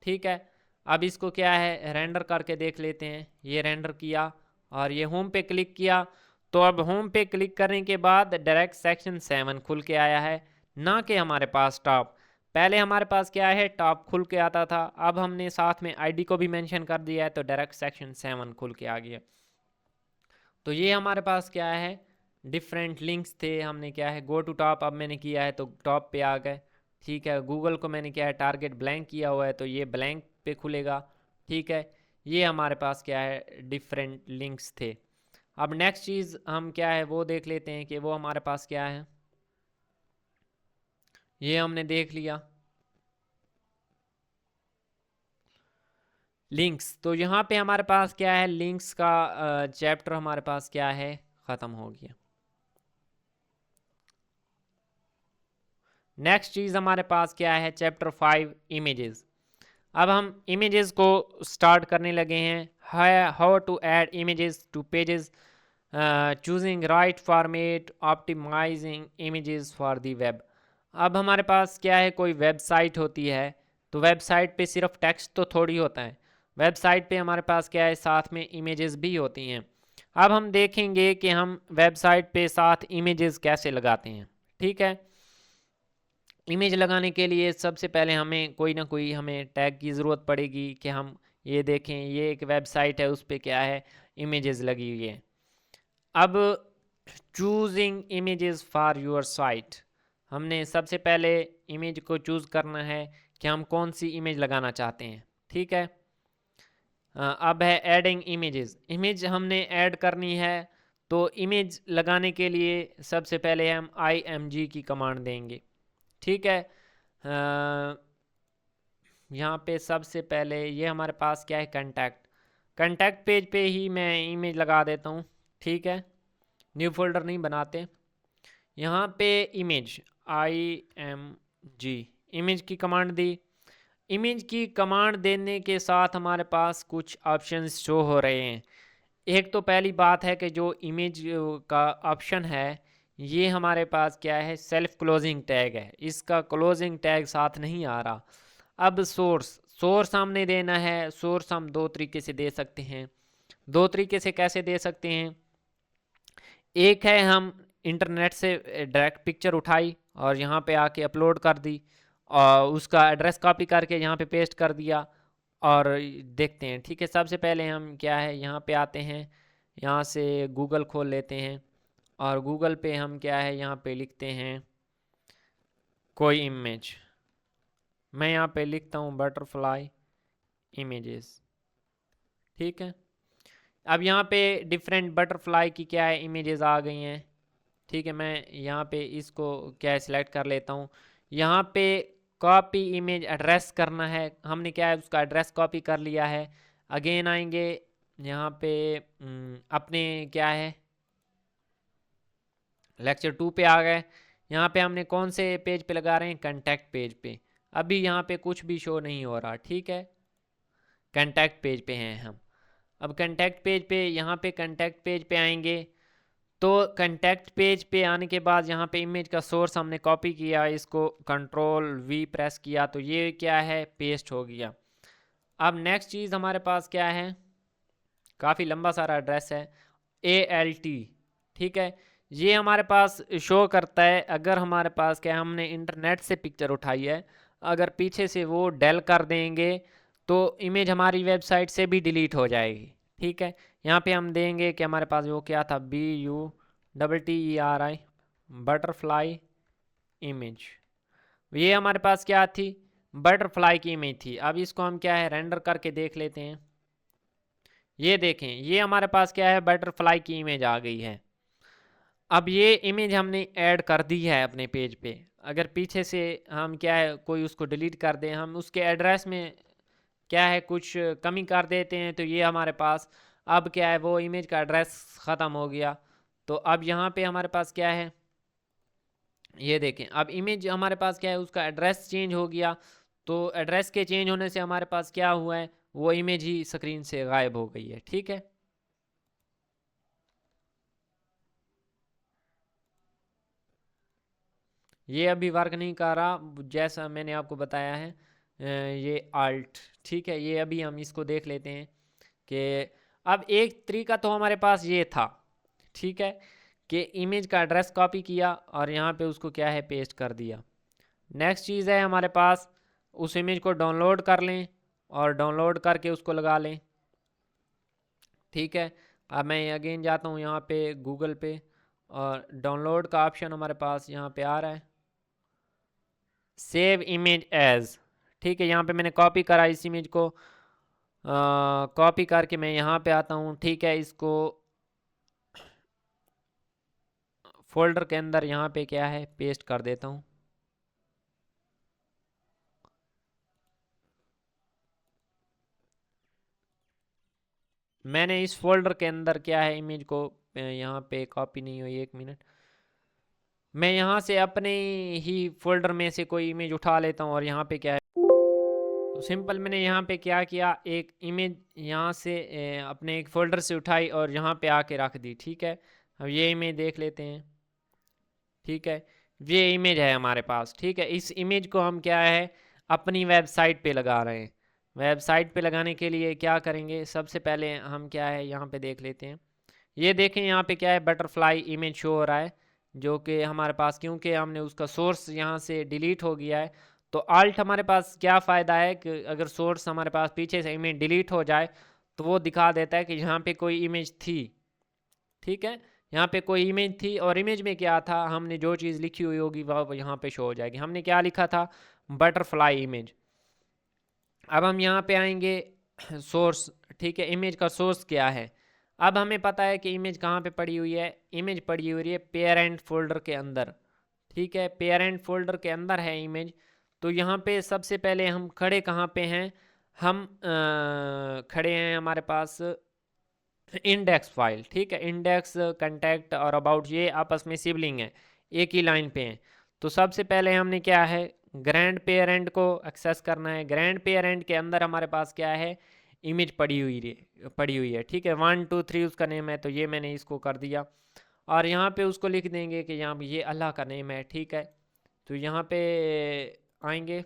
ठीक है, अब इसको क्या है, रेंडर करके देख लेते हैं। ये रेंडर किया और ये होम पे क्लिक किया, तो अब होम पे क्लिक करने के बाद डायरेक्ट सेक्शन 7 खुल के आया है, ना कि हमारे पास टॉप। पहले हमारे पास क्या है, टॉप खुल के आता था, अब हमने साथ में आईडी को भी मेंशन कर दिया है तो डायरेक्ट सेक्शन 7 खुल के आ गया। तो ये हमारे पास क्या है, डिफरेंट लिंक्स थे, हमने क्या है, गो टू टॉप अब मैंने किया है तो टॉप पे आ गए। ठीक है, गूगल को मैंने क्या है, टारगेट ब्लैंक किया हुआ है तो ये ब्लैंक पे खुलेगा। ठीक है, ये हमारे पास क्या है, डिफरेंट लिंक्स थे। अब नेक्स्ट चीज़ हम क्या है वो देख लेते हैं कि वो हमारे पास क्या है। ये हमने देख लिया। लिंक्स, तो यहाँ पे हमारे पास क्या है, लिंक्स का चैप्टर हमारे पास क्या है, ख़त्म हो गया। नेक्स्ट चीज़ हमारे पास क्या है, चैप्टर 5 इमेजेस। अब हम इमेजेस को स्टार्ट करने लगे हैं। How to add images to pages, choosing right format, optimizing images for the web. अब हमारे पास क्या है, कोई वेबसाइट होती है, तो वेबसाइट पे सिर्फ टेक्स्ट तो थोड़ी होता है, वेबसाइट पे हमारे पास क्या है, साथ में इमेजेस भी होती हैं। अब हम देखेंगे कि हम वेबसाइट पे साथ इमेजेस कैसे लगाते हैं। ठीक है, इमेज लगाने के लिए सबसे पहले हमें कोई ना कोई हमें टैग की ज़रूरत पड़ेगी कि हम ये देखें ये एक वेबसाइट है, उस पर क्या है, इमेजेस लगी हुई है। अब choosing images for your site, हमने सबसे पहले इमेज को चूज़ करना है कि हम कौन सी इमेज लगाना चाहते हैं। ठीक है, अब है एडिंग इमेजेस, इमेज हमने ऐड करनी है। तो इमेज लगाने के लिए सबसे पहले हम img की कमांड देंगे। ठीक है, यहाँ पे सबसे पहले ये हमारे पास क्या है, कंटैक्ट पेज पे ही मैं इमेज लगा देता हूँ। ठीक है, न्यू फोल्डर नहीं बनाते। यहाँ पे इमेज img, इमेज की कमांड दी। इमेज की कमांड देने के साथ हमारे पास कुछ ऑप्शंस शो हो रहे हैं। एक तो पहली बात है कि जो इमेज का ऑप्शन है, ये हमारे पास क्या है, सेल्फ क्लोजिंग टैग है, इसका क्लोजिंग टैग साथ नहीं आ रहा। अब सोर्स हमने देना है। सोर्स हम दो तरीके से दे सकते हैं। दो तरीके से कैसे दे सकते हैं, एक है हम इंटरनेट से डायरेक्ट पिक्चर उठाई और यहाँ पे आके अपलोड कर दी और उसका एड्रेस कॉपी करके यहाँ पे पेस्ट कर दिया और देखते हैं। ठीक है, सबसे पहले हम क्या है, यहाँ पे आते हैं, यहाँ से गूगल खोल लेते हैं और गूगल पे हम क्या है, यहाँ पे लिखते हैं कोई इमेज। मैं यहाँ पे लिखता हूँ बटरफ्लाई इमेजेस। ठीक है, अब यहाँ पे डिफरेंट बटरफ्लाई की क्या है, इमेजेस आ गई हैं। ठीक है, मैं यहाँ पे इसको क्या है, सिलेक्ट कर लेता हूँ। यहाँ पे कॉपी इमेज एड्रेस करना है, हमने क्या है, उसका एड्रेस कॉपी कर लिया है। अगेन आएंगे यहाँ पे अपने क्या है, लेक्चर 2 पे आ गए। यहाँ पे हमने कौन से पेज पे लगा रहे हैं, कंटैक्ट पेज पे। अभी यहाँ पे कुछ भी शो नहीं हो रहा। ठीक है, कंटैक्ट पेज पे हैं हम। अब कंटैक्ट पेज पे, यहाँ पे कंटैक्ट पेज पे आएंगे तो कंटैक्ट पेज पे आने के बाद यहाँ पे इमेज का सोर्स हमने कॉपी किया, इसको कंट्रोल वी प्रेस किया तो ये क्या है, पेस्ट हो गया। अब नेक्स्ट चीज़ हमारे पास क्या है, काफ़ी लंबा सारा एड्रेस है, ALT। ठीक है, ये हमारे पास शो करता है अगर हमारे पास क्या है, हमने इंटरनेट से पिक्चर उठाई है, अगर पीछे से वो डेल कर देंगे तो इमेज हमारी वेबसाइट से भी डिलीट हो जाएगी। ठीक है, यहाँ पे हम देंगे कि हमारे पास वो क्या था, BUTTERI बटरफ्लाई इमेज। ये हमारे पास क्या थी, बटरफ्लाई की इमेज थी। अब इसको हम क्या है, रेंडर करके देख लेते हैं। ये देखें, ये हमारे पास क्या है, बटरफ्लाई की इमेज आ गई है। अब ये इमेज हमने ऐड कर दी है अपने पेज पे, अगर पीछे से हम क्या है, कोई उसको डिलीट कर दें, हम उसके एड्रेस में क्या है कुछ कमी कर देते हैं, तो ये हमारे पास अब क्या है, वो इमेज का एड्रेस ख़त्म हो गया। तो अब यहाँ पे हमारे पास क्या है, ये देखें, अब इमेज हमारे पास क्या है, उसका एड्रेस चेंज हो गया। तो एड्रेस के चेंज होने से हमारे पास क्या हुआ है, वो इमेज ही स्क्रीन से गायब हो गई है। ठीक है, ये अभी वर्क नहीं कर रहा, जैसा मैंने आपको बताया है। ये आल्ट, ठीक है, ये अभी हम इसको देख लेते हैं कि अब एक तरीका तो हमारे पास ये था। ठीक है, कि इमेज का एड्रेस कॉपी किया और यहाँ पे उसको क्या है, पेस्ट कर दिया। नेक्स्ट चीज़ है हमारे पास, उस इमेज को डाउनलोड कर लें और डाउनलोड करके उसको लगा लें। ठीक है, अब मैं अगेन जाता हूँ यहाँ पे गूगल पे और डाउनलोड का ऑप्शन हमारे पास यहाँ पे आ रहा है, सेव इमेज एज। ठीक है, यहाँ पे मैंने कॉपी करा इस इमेज को, कॉपी करके मैं यहाँ पे आता हूँ। ठीक है, इसको फोल्डर के अंदर यहाँ पे क्या है, पेस्ट कर देता हूँ। मैंने इस फोल्डर के अंदर क्या है इमेज को यहाँ पे कॉपी नहीं हुई, 1 मिनट। मैं यहाँ से अपने ही फोल्डर में से कोई इमेज उठा लेता हूँ और यहाँ पे क्या है, तो सिंपल मैंने यहाँ पे क्या किया, एक इमेज यहाँ से अपने एक फोल्डर से उठाई और यहाँ पे आके रख दी। ठीक है, अब ये इमेज देख लेते हैं। ठीक है, ये इमेज है हमारे पास। ठीक है, इस इमेज को हम क्या है अपनी वेबसाइट पे लगा रहे हैं। वेबसाइट पे लगाने के लिए क्या करेंगे, सबसे पहले हम क्या है यहाँ पे देख लेते हैं। ये देखें यहाँ पे क्या है, बटरफ्लाई इमेज शो हो रहा है, जो कि हमारे पास, क्योंकि हमने उसका सोर्स यहाँ से डिलीट हो गया है। तो आल्ट हमारे पास क्या फ़ायदा है कि अगर सोर्स हमारे पास पीछे से इमेज डिलीट हो जाए तो वो दिखा देता है कि यहाँ पे कोई इमेज थी। ठीक है, यहाँ पे कोई इमेज थी और इमेज में क्या था, हमने जो चीज़ लिखी हुई होगी वह यहाँ पे शो हो जाएगी। हमने क्या लिखा था, बटरफ्लाई इमेज। अब हम यहाँ पे आएंगे सोर्स। ठीक है, इमेज का सोर्स क्या है। अब हमें पता है कि इमेज कहाँ पे पड़ी हुई है, इमेज पड़ी हुई है पेरेंट फोल्डर के अंदर। ठीक है, पेरेंट फोल्डर के अंदर है इमेज। तो यहाँ पे सबसे पहले हम खड़े कहाँ पे हैं, हम खड़े हैं हमारे पास इंडेक्स फाइल। ठीक है, इंडेक्स, कंटेक्ट और अबाउट ये आपस में सिबलिंग है, एक ही लाइन पे हैं। तो सबसे पहले हमने क्या है, ग्रैंड पेरेंट को एक्सेस करना है। ग्रैंड पेरेंट के अंदर हमारे पास क्या है, इमेज पड़ी हुई है। ठीक है, 1 2 3 उसका नेम है, तो ये मैंने इसको कर दिया और यहाँ पे उसको लिख देंगे कि यहाँ ये अल्लाह का नेम है। ठीक है, तो यहाँ पे आएंगे,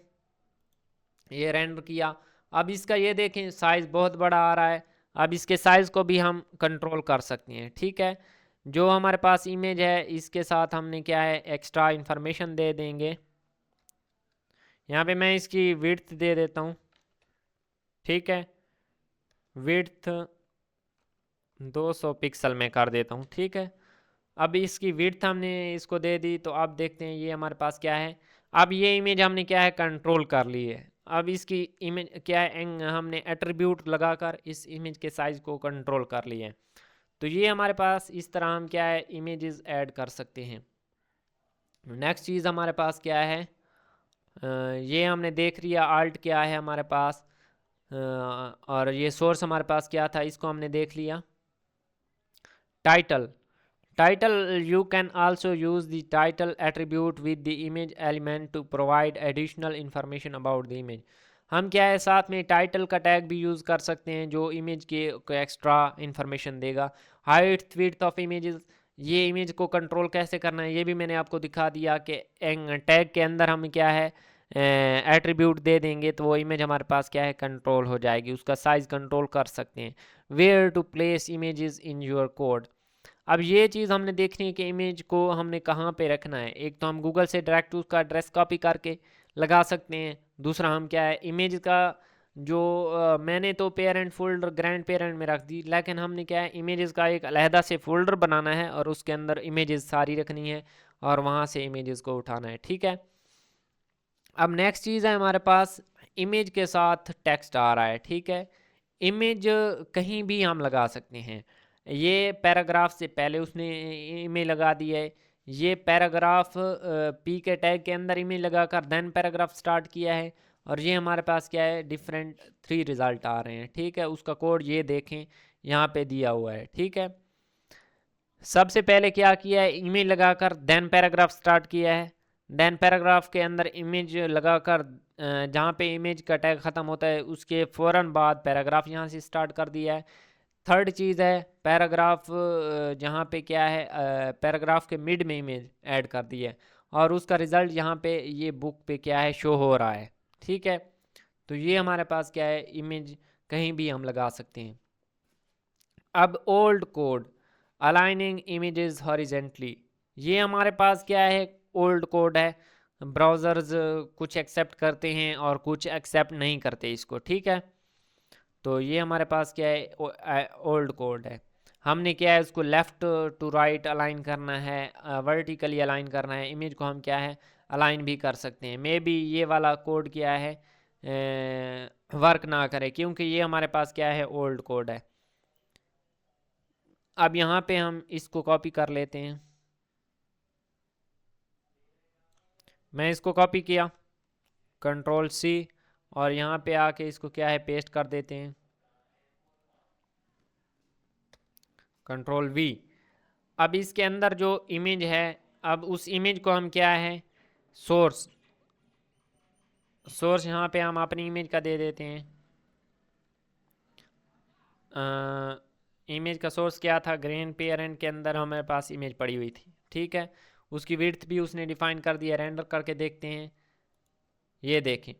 ये रेंडर किया। अब इसका ये देखें साइज़ बहुत बड़ा आ रहा है। अब इसके साइज़ को भी हम कंट्रोल कर सकते हैं। ठीक है, जो हमारे पास इमेज है इसके साथ हमने क्या है एक्स्ट्रा इंफॉर्मेशन दे देंगे। यहाँ पे मैं इसकी विड्थ दे देता हूँ। ठीक है, विड्थ 200 पिक्सल में कर देता हूँ। ठीक है, अब इसकी विड्थ हमने इसको दे दी, तो अब देखते हैं ये हमारे पास क्या है। अब ये इमेज हमने क्या है कंट्रोल कर ली है। अब इसकी इमेज क्या है, हमने एट्रीब्यूट लगाकर इस इमेज के साइज को कंट्रोल कर लिया है। तो ये हमारे पास इस तरह हम क्या है इमेजेस ऐड कर सकते हैं। नेक्स्ट चीज़ हमारे पास क्या है, ये हमने देख लिया आल्ट क्या है हमारे पास, और ये सोर्स हमारे पास क्या था इसको हमने देख लिया। Title, you can also use the title attribute with the image element to provide additional information about the image। हम क्या है साथ में टाइटल का टैग भी यूज़ कर सकते हैं जो इमेज के एक्स्ट्रा इंफॉर्मेशन देगा। हाइट विड्थ ऑफ इमेजेस, ये इमेज को कंट्रोल कैसे करना है ये भी मैंने आपको दिखा दिया कि टैग के अंदर हम क्या है एट्रीब्यूट दे देंगे तो वो इमेज हमारे पास क्या है कंट्रोल हो जाएगी, उसका साइज़ कंट्रोल कर सकते हैं। Where to place images in your code, अब ये चीज़ हमने देखनी है कि इमेज को हमने कहाँ पे रखना है। एक तो हम गूगल से डायरेक्ट उसका एड्रेस कॉपी करके लगा सकते हैं, दूसरा हम क्या है इमेज का जो मैंने तो पेरेंट फोल्डर ग्रैंड पेरेंट में रख दी, लेकिन हमने क्या है इमेजेस का एक अलहदा से फोल्डर बनाना है और उसके अंदर इमेजेस सारी रखनी है और वहाँ से इमेजेस को उठाना है। ठीक है, अब नेक्स्ट चीज़ है हमारे पास इमेज के साथ टेक्स्ट आ रहा है। ठीक है, इमेज कहीं भी हम लगा सकते हैं। ये पैराग्राफ से पहले उसने इमेज लगा दी है, ये पैराग्राफ पी के टैग के अंदर इमेज लगाकर देन पैराग्राफ स्टार्ट किया है और ये हमारे पास क्या है डिफरेंट 3 रिज़ल्ट आ रहे हैं। ठीक है, उसका कोड ये देखें यहाँ पे दिया हुआ है। ठीक है, सबसे पहले क्या किया है इमेज लगाकर देन पैराग्राफ स्टार्ट किया है, देन पैराग्राफ के अंदर इमेज लगाकर जहाँ पे इमेज का टैग ख़त्म होता है उसके फ़ौरन बाद पैराग्राफ यहाँ से स्टार्ट कर दिया है। थर्ड चीज़ है पैराग्राफ, जहाँ पे क्या है पैराग्राफ के मिड में इमेज ऐड कर दी है और उसका रिज़ल्ट यहाँ पे ये बुक पे क्या है शो हो रहा है। ठीक है, तो ये हमारे पास क्या है इमेज कहीं भी हम लगा सकते हैं। अब old code, aligning images horizontally, ये हमारे पास क्या है ओल्ड कोड है। ब्राउज़र्स कुछ एक्सेप्ट करते हैं और कुछ एक्सेप्ट नहीं करते इसको। ठीक है, तो ये हमारे पास क्या है ओल्ड कोड है। हमने क्या है उसको लेफ़्ट टू राइट अलाइन करना है, वर्टिकली अलाइन करना है। इमेज को हम क्या है अलाइन भी कर सकते हैं। मे बी ये वाला कोड क्या है वर्क ना करे क्योंकि ये हमारे पास क्या है ओल्ड कोड है। अब यहाँ पे हम इसको कॉपी कर लेते हैं, मैं इसको कॉपी किया कंट्रोल सी और यहाँ पे आके इसको क्या है पेस्ट कर देते हैं। Control we. अब इसके अंदर जो इमेज है, अब उस इमेज को हम क्या है, सोर्स, सोर्स यहाँ पे हम अपनी इमेज का दे देते हैं। इमेज का सोर्स क्या था, ग्रेन पेरेंट के अंदर हमारे पास इमेज पड़ी हुई थी, ठीक है। उसकी विड्थ भी उसने डिफाइन कर दिया। रेंडर करके देखते हैं, ये देखें,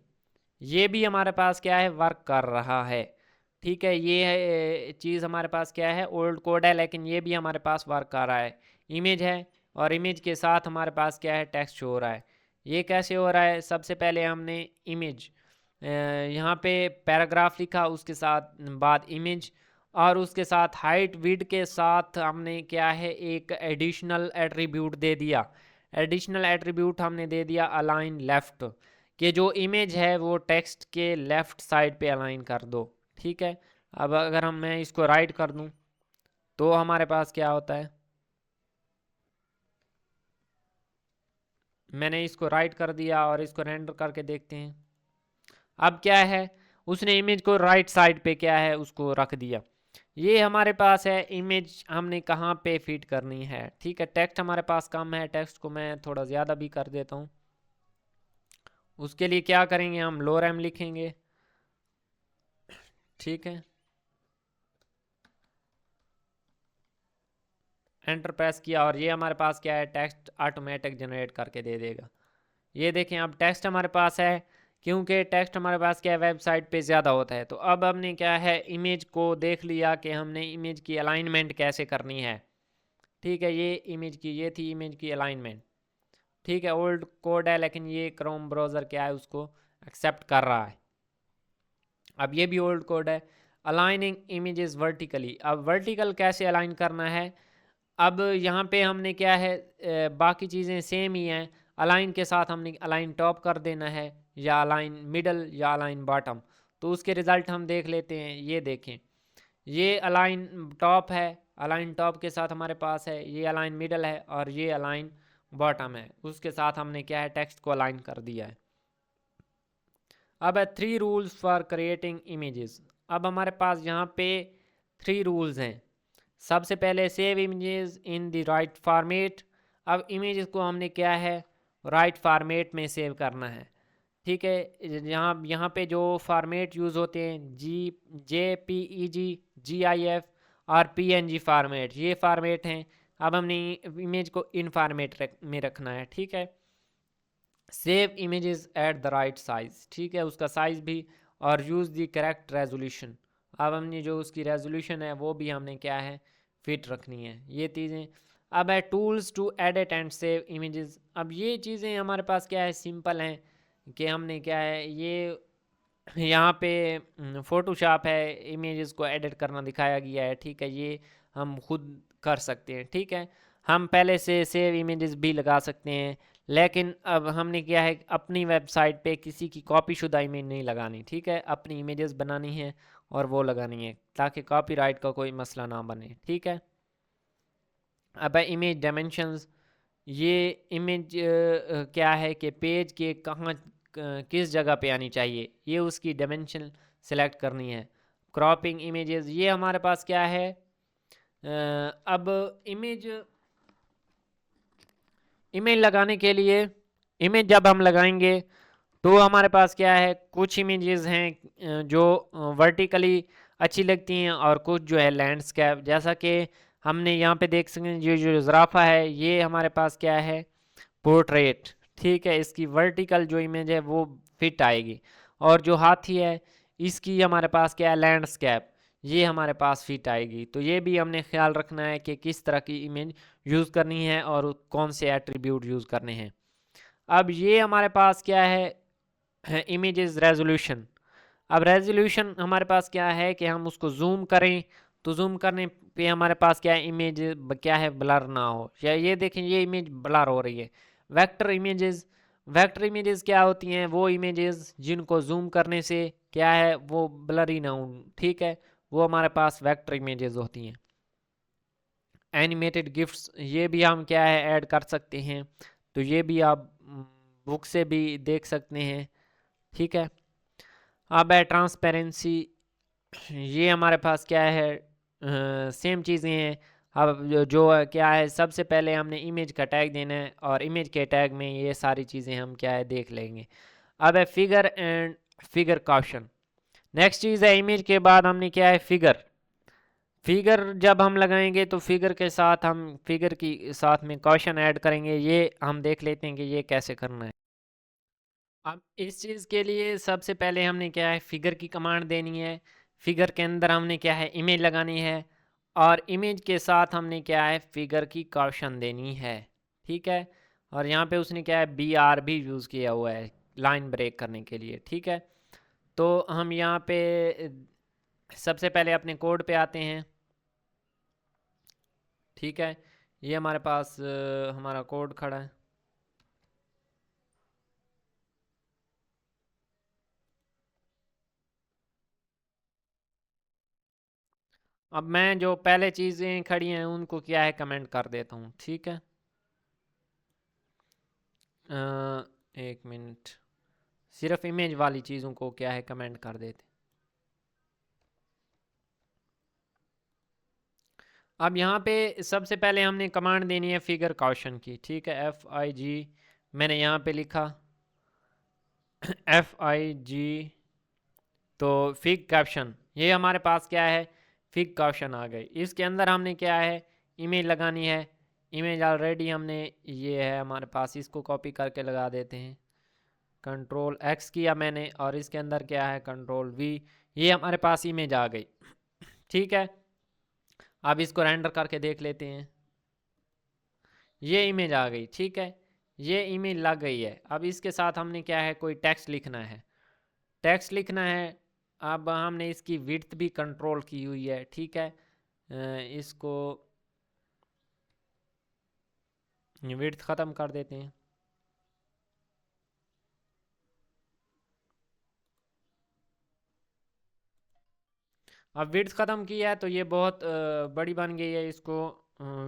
ये भी हमारे पास क्या है, वर्क कर रहा है, ठीक है। ये चीज़ हमारे पास क्या है, ओल्ड कोड है, लेकिन ये भी हमारे पास वर्क कर रहा है। इमेज है और इमेज के साथ हमारे पास क्या है, टेक्स्ट हो रहा है। ये कैसे हो रहा है, सबसे पहले हमने इमेज, यहाँ पे पैराग्राफ लिखा, उसके साथ बाद इमेज, और उसके साथ हाइट विड्थ के साथ हमने क्या है, एक एडिशनल एट्रीब्यूट दे दिया। एडिशनल एट्रीब्यूट हमने दे दिया अलाइन लेफ्ट, कि जो इमेज है वो टेक्स्ट के लेफ्ट साइड पे अलाइन कर दो, ठीक है। अब अगर मैं इसको राइट कर दूं तो हमारे पास क्या होता है, मैंने इसको राइट कर दिया और इसको रेंडर करके देखते हैं। अब क्या है, उसने इमेज को राइट साइड पे क्या है, उसको रख दिया। ये हमारे पास है इमेज, हमने कहाँ पे फिट करनी है, ठीक है। टेक्स्ट हमारे पास कम है, टेक्स्ट को मैं थोड़ा ज़्यादा भी कर देता हूँ। उसके लिए क्या करेंगे, हम लोरेम लिखेंगे, ठीक है। एंटर प्रेस किया और ये हमारे पास क्या है, टेक्स्ट ऑटोमेटिक जनरेट करके दे देगा। ये देखें, अब टेक्स्ट हमारे पास है, क्योंकि टेक्स्ट हमारे पास क्या है, वेबसाइट पे ज़्यादा होता है। तो अब हमने क्या है, इमेज को देख लिया कि हमने इमेज की अलाइनमेंट कैसे करनी है, ठीक है। ये इमेज की, ये थी इमेज की अलाइनमेंट, ठीक है। ओल्ड कोड है, लेकिन ये क्रोम ब्राउज़र क्या है, उसको एक्सेप्ट कर रहा है। अब ये भी ओल्ड कोड है। अलाइनिंग इमेजेस वर्टिकली, अब वर्टिकल कैसे अलाइन करना है, अब यहाँ पे हमने क्या है, बाकी चीज़ें सेम ही हैं। अलाइन के साथ हमने अलाइन टॉप कर देना है, या अलाइन मिडल, या अलाइन बॉटम। तो उसके रिज़ल्ट हम देख लेते हैं। ये देखें, ये अलाइन टॉप है, अलाइन टॉप के साथ हमारे पास है, ये अलाइन मिडल है, और ये अलाइन बॉटम है। उसके साथ हमने क्या है, टेक्स्ट को अलाइन कर दिया है। अब है 3 रूल्स फॉर क्रिएटिंग इमेजेस। अब हमारे पास यहाँ पे 3 रूल्स हैं। सबसे पहले save images in the right format. अब इमेजेस को हमने क्या है, राइट फॉर्मेट में सेव करना है, ठीक है। यहाँ पे जो फॉर्मेट यूज़ होते हैं, JPEG, GIF और PNG फॉर्मेट, ये फॉर्मेट हैं। अब हमने इमेज को इन फॉर्मेट में रखना है, ठीक है। Save images at the right size, ठीक है, उसका साइज़ भी, और यूज़ द करेक्ट रेजोल्यूशन। अब हमने जो उसकी रेजोल्यूशन है वो भी हमने क्या है, फिट रखनी है, ये चीज़ें। अब है tools to edit and save images. अब ये चीज़ें हमारे पास क्या है, सिंपल हैं, कि हमने क्या है, ये यहाँ पे फ़ोटोशॉप है, इमेजेस को एडिट करना दिखाया गया है, ठीक है। ये हम खुद कर सकते हैं, ठीक है। हम पहले से सेव इमेजेस भी लगा सकते हैं, लेकिन अब हमने क्या है, अपनी वेबसाइट पे किसी की कॉपी शुदा इमेज नहीं लगानी, ठीक है। अपनी इमेजेस बनानी है और वो लगानी है, ताकि कॉपीराइट का कोई मसला ना बने, ठीक है। अब है इमेज डायमेंशंस। ये इमेज क्या है कि पेज के कहाँ किस जगह पे आनी चाहिए, ये उसकी डायमेंशन सेलेक्ट करनी है। क्रॉपिंग इमेजेस, ये हमारे पास क्या है, अब इमेज इमेज लगाने के लिए, इमेज जब हम लगाएंगे तो हमारे पास क्या है, कुछ इमेजेस हैं जो वर्टिकली अच्छी लगती हैं, और कुछ जो है लैंडस्केप, जैसा कि हमने यहाँ पे देख सकते हैं। ये जो ज़राफ़ा है, ये हमारे पास क्या है, पोर्ट्रेट, ठीक है। इसकी वर्टिकल जो इमेज है वो फिट आएगी, और जो हाथी है इसकी हमारे पास क्या है, लैंडस्केप, ये हमारे पास फिट आएगी। तो ये भी हमने ख्याल रखना है कि किस तरह की इमेज यूज़ करनी है और कौन से एट्रीब्यूट यूज़ करने हैं। अब ये हमारे पास क्या है, इमेजेस रेजोल्यूशन। अब रेजोल्यूशन हमारे पास क्या है कि हम उसको जूम करें, तो जूम करने पे हमारे पास क्या है, इमेज क्या है, ब्लर ना हो। या ये देखें, ये इमेज ब्लर हो रही है। वेक्टर इमेजेस, वेक्टर इमेजेस क्या होती हैं, वो इमेजेस जिनको जूम करने से क्या है, वो ब्लर ही ना हो, ठीक है, वो हमारे पास वेक्टर इमेजेस होती हैं। एनिमेटेड गिफ्ट्स, ये भी हम क्या है, ऐड कर सकते हैं। तो ये भी आप बुक से भी देख सकते हैं, ठीक है। अब है ट्रांसपेरेंसी, ये हमारे पास क्या है, सेम चीज़ें हैं। अब क्या है, सबसे पहले हमने इमेज का टैग देना है और इमेज के टैग में ये सारी चीज़ें हम क्या है देख लेंगे। अब है figure and figure caution. Next चीज़ है इमेज के बाद हमने क्या है फिगर। फिगर जब हम लगाएंगे तो फिगर के साथ हम फिगर की साथ में कॉशन ऐड करेंगे। ये हम देख लेते हैं कि ये कैसे करना है। अब इस चीज़ के लिए सबसे पहले हमने क्या है फिगर की कमांड देनी है। फिगर के अंदर हमने क्या है इमेज लगानी है और इमेज के साथ हमने क्या है फिगर की कॉशन देनी है। ठीक है, और यहाँ पे उसने क्या है बी आर भी यूज़ किया हुआ है लाइन ब्रेक करने के लिए। ठीक है, तो हम यहाँ पे सबसे पहले अपने कोड पे आते हैं। ठीक है, ये हमारे पास हमारा कोड खड़ा है। अब मैं जो पहले चीज़ें खड़ी हैं उनको क्या है कमेंट कर देता हूँ। ठीक है, एक मिनट, सिर्फ इमेज वाली चीज़ों को क्या है कमेंट कर देते। अब यहाँ पे सबसे पहले हमने कमांड देनी है फिगर कॉशन की। ठीक है, FIG मैंने यहाँ पे लिखा FIG, तो फिग कैप्शन ये हमारे पास क्या है फिग कैप्शन आ गई। इसके अंदर हमने क्या है इमेज लगानी है। इमेज ऑलरेडी हमने ये है हमारे पास, इसको कॉपी करके लगा देते हैं। Ctrl+X किया मैंने और इसके अंदर क्या है Ctrl+V, ये हमारे पास इमेज आ गई। ठीक है, अब इसको रेंडर करके देख लेते हैं। ये इमेज आ गई। ठीक है, ये इमेज लग गई है। अब इसके साथ हमने क्या है कोई टेक्स्ट लिखना है। टेक्स्ट लिखना है। अब हमने इसकी विड्थ भी कंट्रोल की हुई है। ठीक है, इसको विड्थ ख़त्म कर देते हैं। अब विड्थ ख़त्म किया है तो ये बहुत बड़ी बन गई है। इसको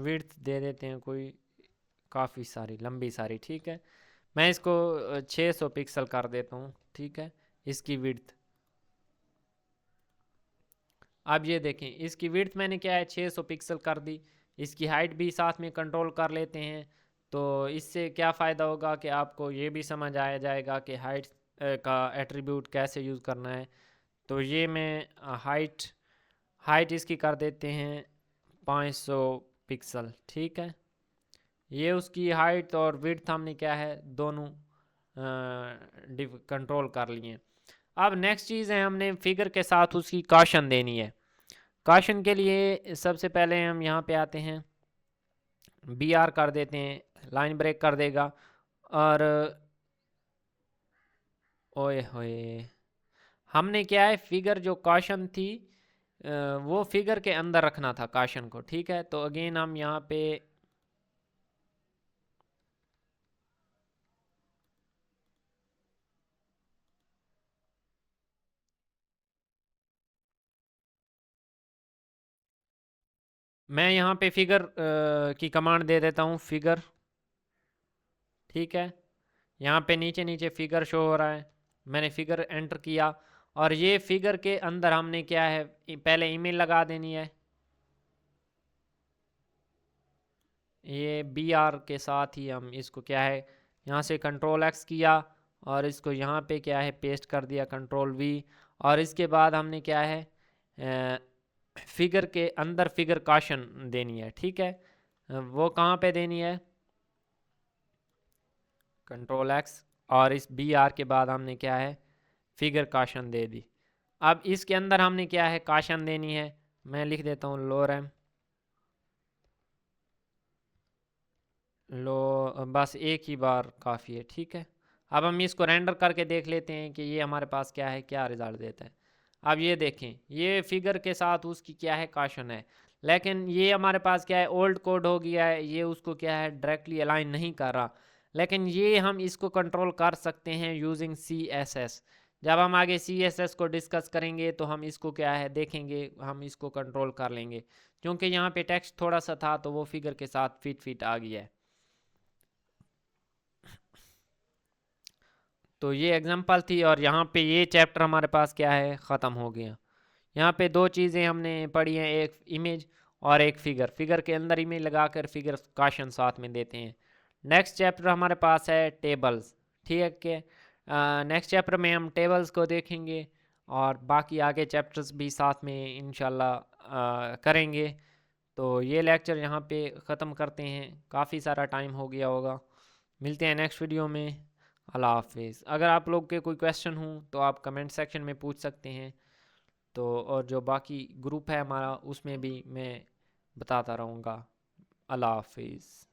विड्थ दे देते हैं कोई काफ़ी सारी लंबी सारी। ठीक है, मैं इसको 600 पिक्सल कर देता हूँ। ठीक है, इसकी विड्थ। अब ये देखें इसकी विड्थ मैंने क्या है 600 पिक्सल कर दी। इसकी हाइट भी साथ में कंट्रोल कर लेते हैं। तो इससे क्या फ़ायदा होगा कि आपको ये भी समझ आया जाएगा कि हाइट का एट्रीब्यूट कैसे यूज़ करना है। तो ये मैं हाइट हाइट इसकी कर देते हैं 500 पिक्सल। ठीक है, ये उसकी हाइट और विड्थ हमने क्या है दोनों कंट्रोल कर लिए। अब नेक्स्ट चीज़ है हमने फिगर के साथ उसकी कॉशन देनी है। कॉशन के लिए सबसे पहले हम यहाँ पे आते हैं, BR कर देते हैं, लाइन ब्रेक कर देगा। और ओए होए, हमने क्या है फिगर जो कॉशन थी वो फिगर के अंदर रखना था कॉशन को। ठीक है, तो अगेन हम यहाँ पे मैं यहाँ पे फिगर की कमांड दे देता हूँ फिगर। ठीक है, यहाँ पे नीचे नीचे फिगर शो हो रहा है, मैंने फिगर एंटर किया। और ये फिगर के अंदर हमने क्या है पहले ईमेल लगा देनी है। ये BR के साथ ही हम इसको क्या है यहाँ से Ctrl+X किया और इसको यहाँ पे क्या है पेस्ट कर दिया Ctrl+V। और इसके बाद हमने क्या है फिगर के अंदर फिगर कॉशन देनी है। ठीक है, वो कहाँ पे देनी है Ctrl+X और इस BR के बाद हमने क्या है फिगर कॉशन दे दी। अब इसके अंदर हमने क्या है कॉशन देनी है। मैं लिख देता हूँ लोरेम लो, बस एक ही बार काफ़ी है। ठीक है, अब हम इसको रेंडर करके देख लेते हैं कि ये हमारे पास क्या है क्या रिज़ल्ट देता है। अब ये देखें ये फिगर के साथ उसकी क्या है कॉशन है, लेकिन ये हमारे पास क्या है ओल्ड कोड हो गया है, ये उसको क्या है डायरेक्टली अलाइन नहीं कर रहा। लेकिन ये हम इसको कंट्रोल कर सकते हैं यूजिंग CSS। जब हम आगे CSS को डिस्कस करेंगे तो हम इसको क्या है देखेंगे, हम इसको कंट्रोल कर लेंगे। क्योंकि यहाँ पे टेक्स्ट थोड़ा सा था तो वो फिगर के साथ फिट आ गया है। तो ये एग्जांपल थी और यहाँ पे ये चैप्टर हमारे पास क्या है ख़त्म हो गया। यहाँ पे दो चीज़ें हमने पढ़ी हैं, एक इमेज और एक फिगर, फिगर के अंदर ही में लगाकर फिगर क्वेश्चन साथ में देते हैं। नेक्स्ट चैप्टर हमारे पास है टेबल्स, ठीक है। नेक्स्ट चैप्टर में हम टेबल्स को देखेंगे और बाकी आगे चैप्टर्स भी साथ में इंशाल्लाह करेंगे। तो ये लेक्चर यहाँ पे ख़त्म करते हैं, काफ़ी सारा टाइम हो गया होगा। मिलते हैं नेक्स्ट वीडियो में। अल्लाह हाफिज़। अगर आप लोग के कोई क्वेश्चन हो तो आप कमेंट सेक्शन में पूछ सकते हैं। तो और जो बाकी ग्रुप है हमारा उसमें भी मैं बताता रहूँगा। अल्लाह हाफिज़।